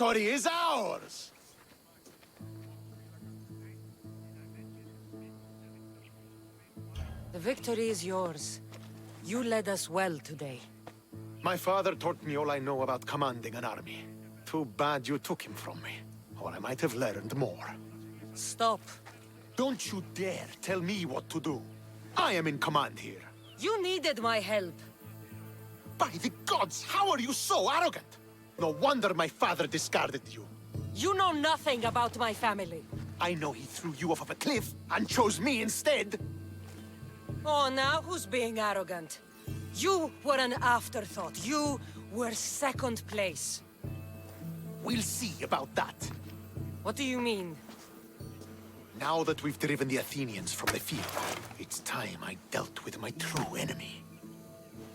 Victory is ours! The victory is yours. You led us well today. My father taught me all I know about commanding an army. Too bad you took him from me, or I might have learned more. Stop. Don't you dare tell me what to do. I am in command here. You needed my help. By the gods, how are you so arrogant? No wonder my father discarded you. You know nothing about my family. I know he threw you off of a cliff and chose me instead. Oh, now who's being arrogant? You were an afterthought. You were second place. We'll see about that. What do you mean? Now that we've driven the Athenians from the field, it's time I dealt with my true enemy.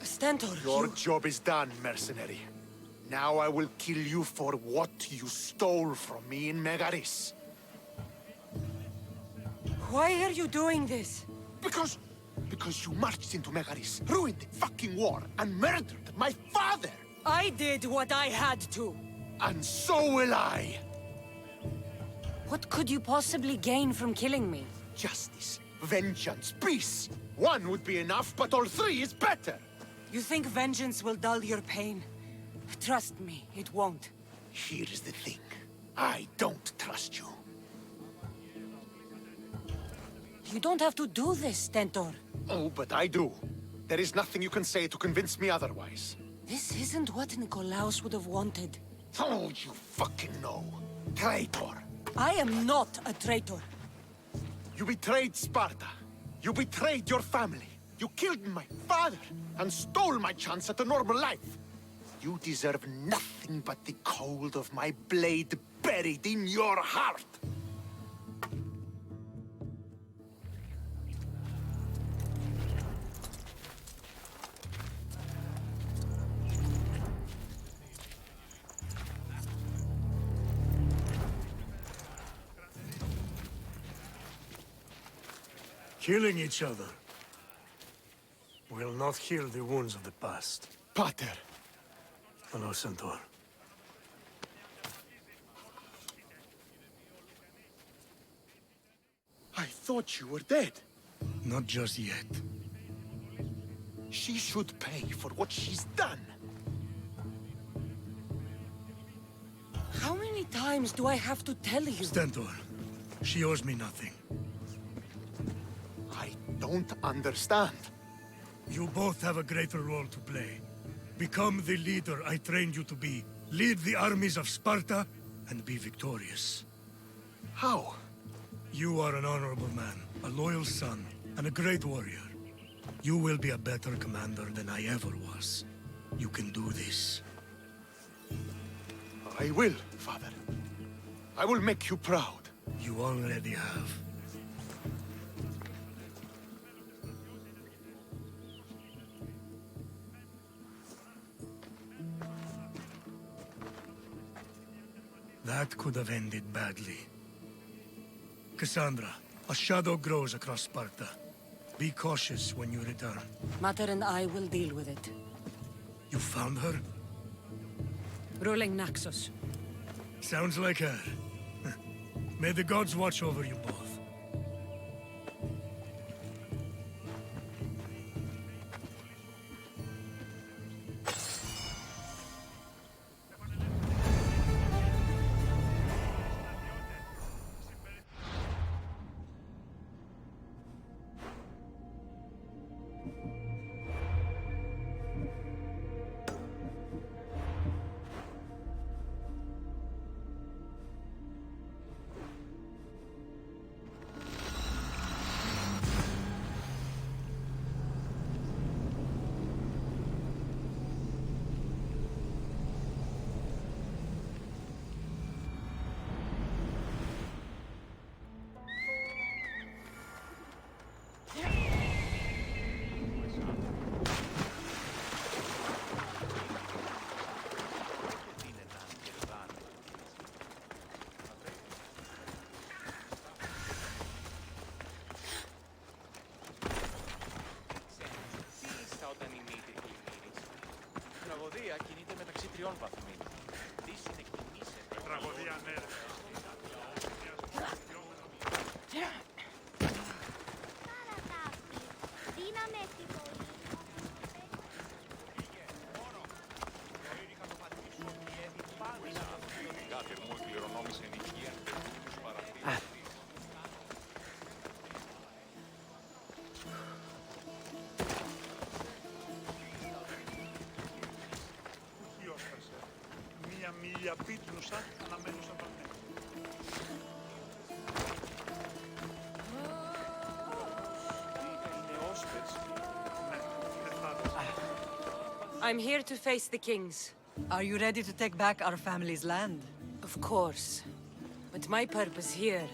Stentor, Your job is done, mercenary. Now I will kill you for what you stole from me in Megaris. Why are you doing this? Because you marched into Megaris, ruined the fucking war, and murdered my father! I did what I had to. And so will I! What could you possibly gain from killing me? Justice, vengeance, peace! One would be enough, but all three is better! You think vengeance will dull your pain? Trust me, it won't. Here's the thing. I don't trust you. You don't have to do this, Stentor. Oh, but I do. There is nothing you can say to convince me otherwise. This isn't what Nikolaos would have wanted. Oh, you fucking know. Traitor. I am not a traitor. You betrayed Sparta. You betrayed your family. You killed my father and stole my chance at a normal life. You deserve nothing but the cold of my blade buried in your heart. Killing each other will not heal the wounds of the past. Pater! Hello, Centaur. I thought you were dead. Not just yet. She should pay for what she's done. How many times do I have to tell you? Stentor, she owes me nothing. I don't understand. You both have a greater role to play. Become the leader I trained you to be. Lead the armies of Sparta and be victorious. How? You are an honorable man, a loyal son, and a great warrior. You will be a better commander than I ever was. You can do this. I will, Father. I will make you proud. You already have. That could have ended badly. Cassandra, a shadow grows across Sparta. Be cautious when you return. Mater and I will deal with it. You found her? Ruling Naxos. Sounds like her. May the gods watch over you both. τραγωδία κινείται μεταξύ τριών βαθμίδων. Τι συνεκκινήσε. Τραγωδία, ναι. Μίλια πίτνουσα αναμένουσα πανέ. Είναι όσπες. Ναι, είναι θάρρος. I'm here to face the kings. Are you ready to take back our family's land? Of course. But my purpose here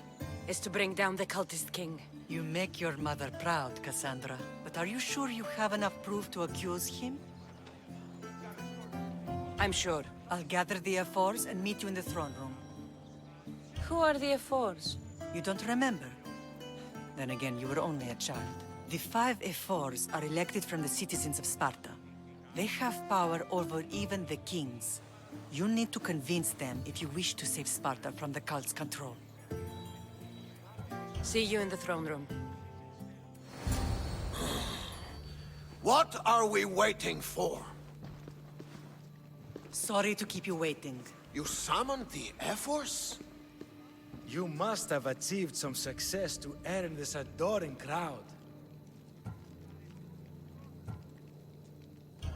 is to bring down the cultist king. You make your mother proud, Cassandra. But are you sure you have enough proof to accuse him? I'm sure. I'll gather the F4s and meet you in the throne room. Who are the F4s? You don't remember? Then again, you were only a child. The 5 F4s are elected from the citizens of Sparta. They have power over even the kings. You need to convince them if you wish to save Sparta from the cult's control. See you in the throne room. What are we waiting for? Sorry to keep you waiting. You summoned the F-Force? You must have achieved some success to earn this adoring crowd.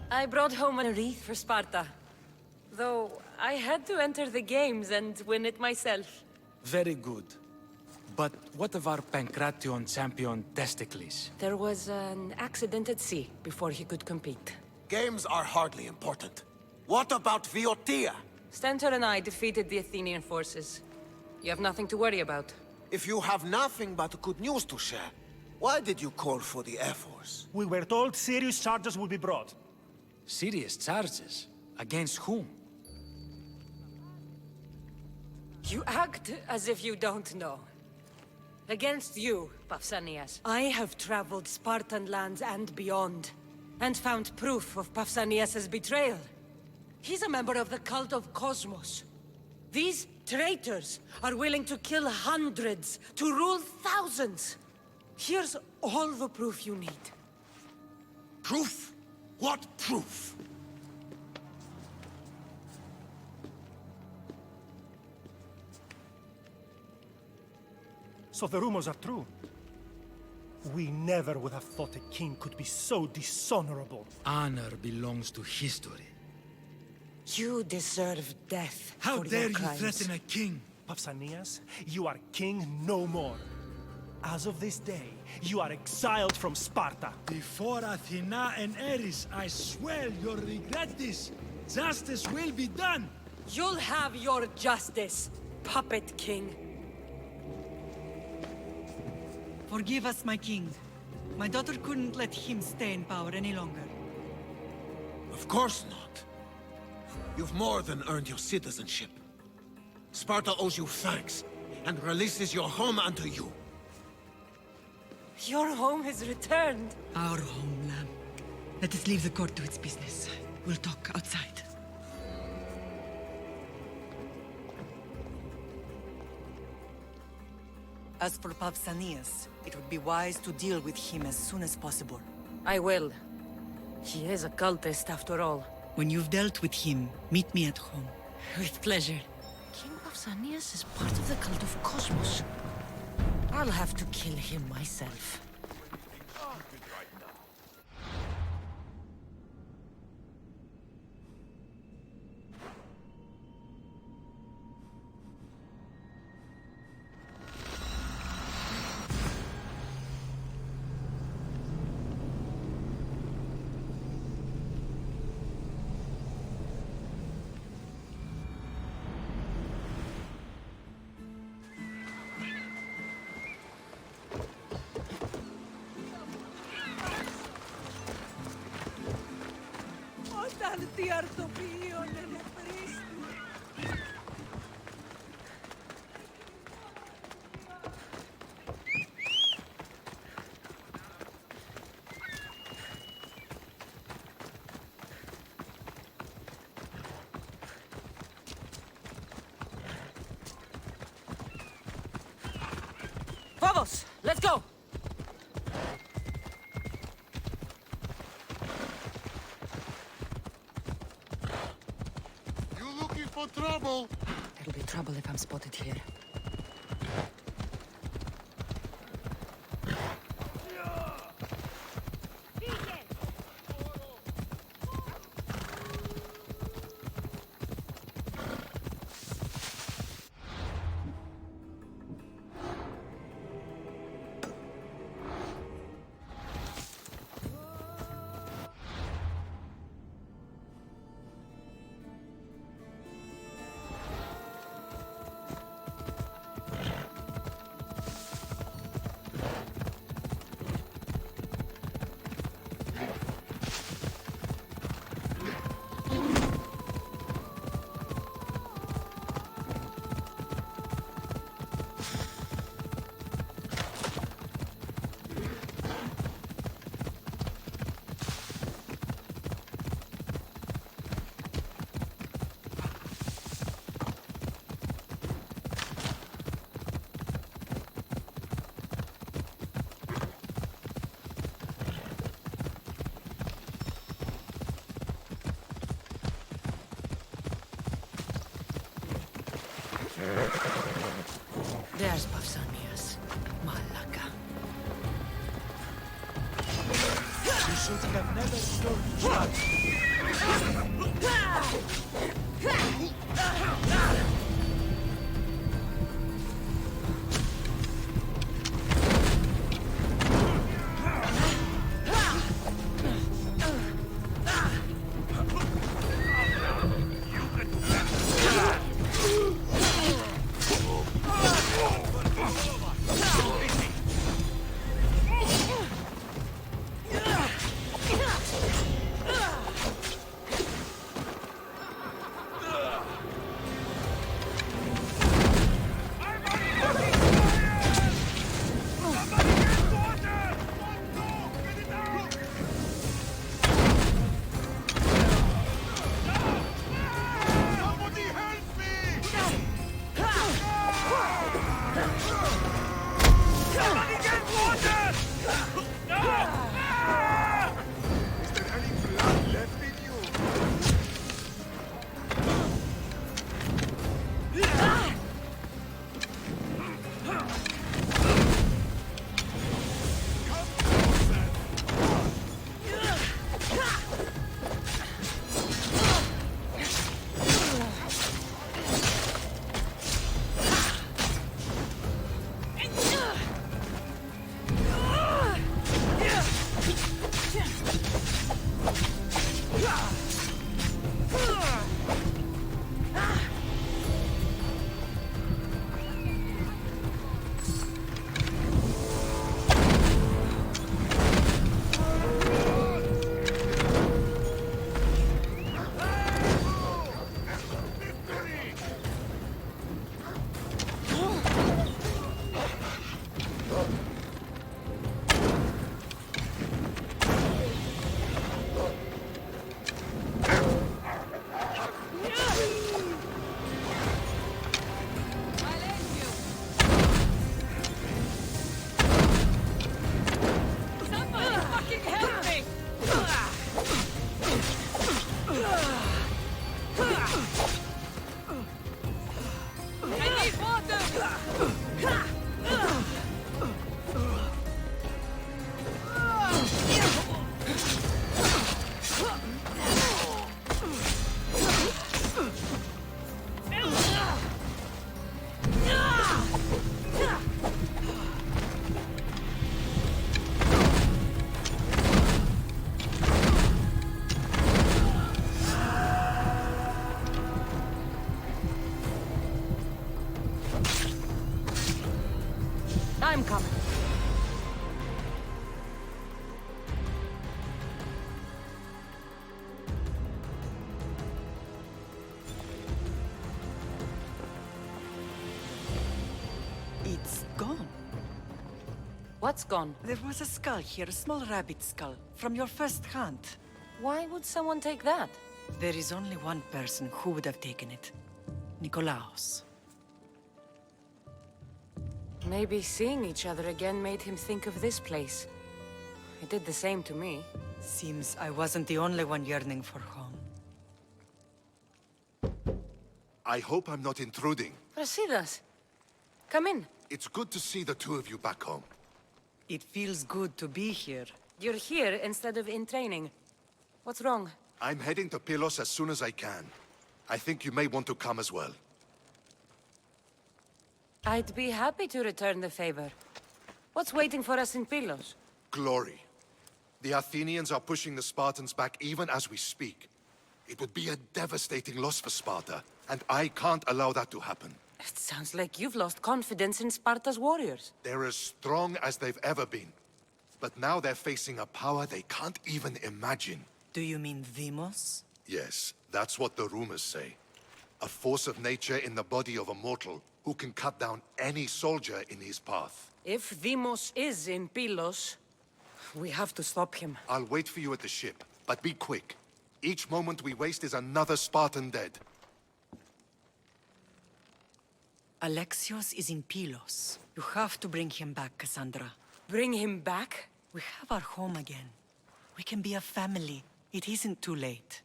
I brought home a wreath for Sparta. Though I had to enter the games and win it myself. Very good. But what of our Pancration champion Testicles? There was an accident at sea before he could compete. Games are hardly important. What about Boeotia? Stentor and I defeated the Athenian forces. You have nothing to worry about. If you have nothing but good news to share, why did you call for the Air Force? We were told serious charges would be brought. Serious charges? Against whom? You act as if you don't know. Against you, Pausanias. I have traveled Spartan lands and beyond, and found proof of Pausanias' betrayal. He's a member of the cult of Cosmos. These traitors are willing to kill hundreds to rule thousands. Here's all the proof you need. Proof? What proof? So the rumors are true. We never would have thought a king could be so dishonorable. Honor belongs to history. You deserve death. How for dare your you crimes. threaten a king? Pausanias, you are king no more. As of this day, you are exiled from Sparta. Before Athena and Ares, I swear you'll regret this. Justice will be done. You'll have your justice, puppet king. Forgive us, my king. My daughter couldn't let him stay in power any longer. Of course not. You've more than earned your citizenship. Sparta owes you thanks, and releases your home unto you. Your home has returned. Our homeland. Let us leave the court to its business. We'll talk outside. As for Pausanias, it would be wise to deal with him as soon as possible. I will. He is a cultist after all. When you've dealt with him, meet me at home. With pleasure. King Pausanias is part of the cult of Cosmos. I'll have to kill him myself. Vamos, let's go! You looking for trouble? There'll be trouble if I'm spotted here. There's Pausanias. Malaka. You should have never stood trust. What's gone? There was a skull here, a small rabbit skull, from your first hunt. Why would someone take that? There is only one person who would have taken it. Nikolaos. Maybe seeing each other again made him think of this place. It did the same to me. Seems I wasn't the only one yearning for home. I hope I'm not intruding. Brasidas, come in. It's good to see the two of you back home. It feels good to be here. You're here instead of in training. What's wrong? I'm heading to Pylos as soon as I can. I think you may want to come as well. I'd be happy to return the favor. What's waiting for us in Pylos? Glory. The Athenians are pushing the Spartans back even as we speak. It would be a devastating loss for Sparta, and I can't allow that to happen. It sounds like you've lost confidence in Sparta's warriors. They're as strong as they've ever been. But now they're facing a power they can't even imagine. Do you mean Deimos? Yes, that's what the rumors say. A force of nature in the body of a mortal who can cut down any soldier in his path. If Deimos is in Pylos, we have to stop him. I'll wait for you at the ship, but be quick. Each moment we waste is another Spartan dead. Alexios is in Pylos. You have to bring him back, Cassandra. Bring him back? We have our home again. We can be a family. It isn't too late.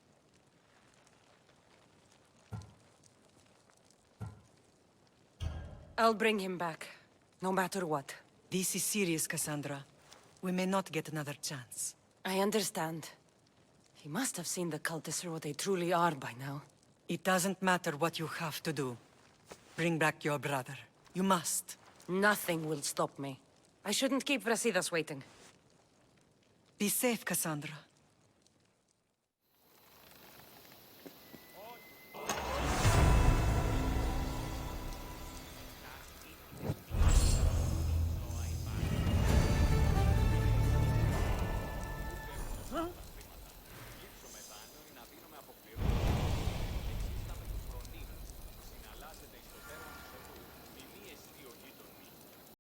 I'll bring him back, no matter what. This is serious, Cassandra. We may not get another chance. I understand. He must have seen the cultists for what they truly are by now. It doesn't matter what you have to do. Bring back your brother. You must. Nothing will stop me. I shouldn't keep Brasidas waiting. Be safe, Cassandra.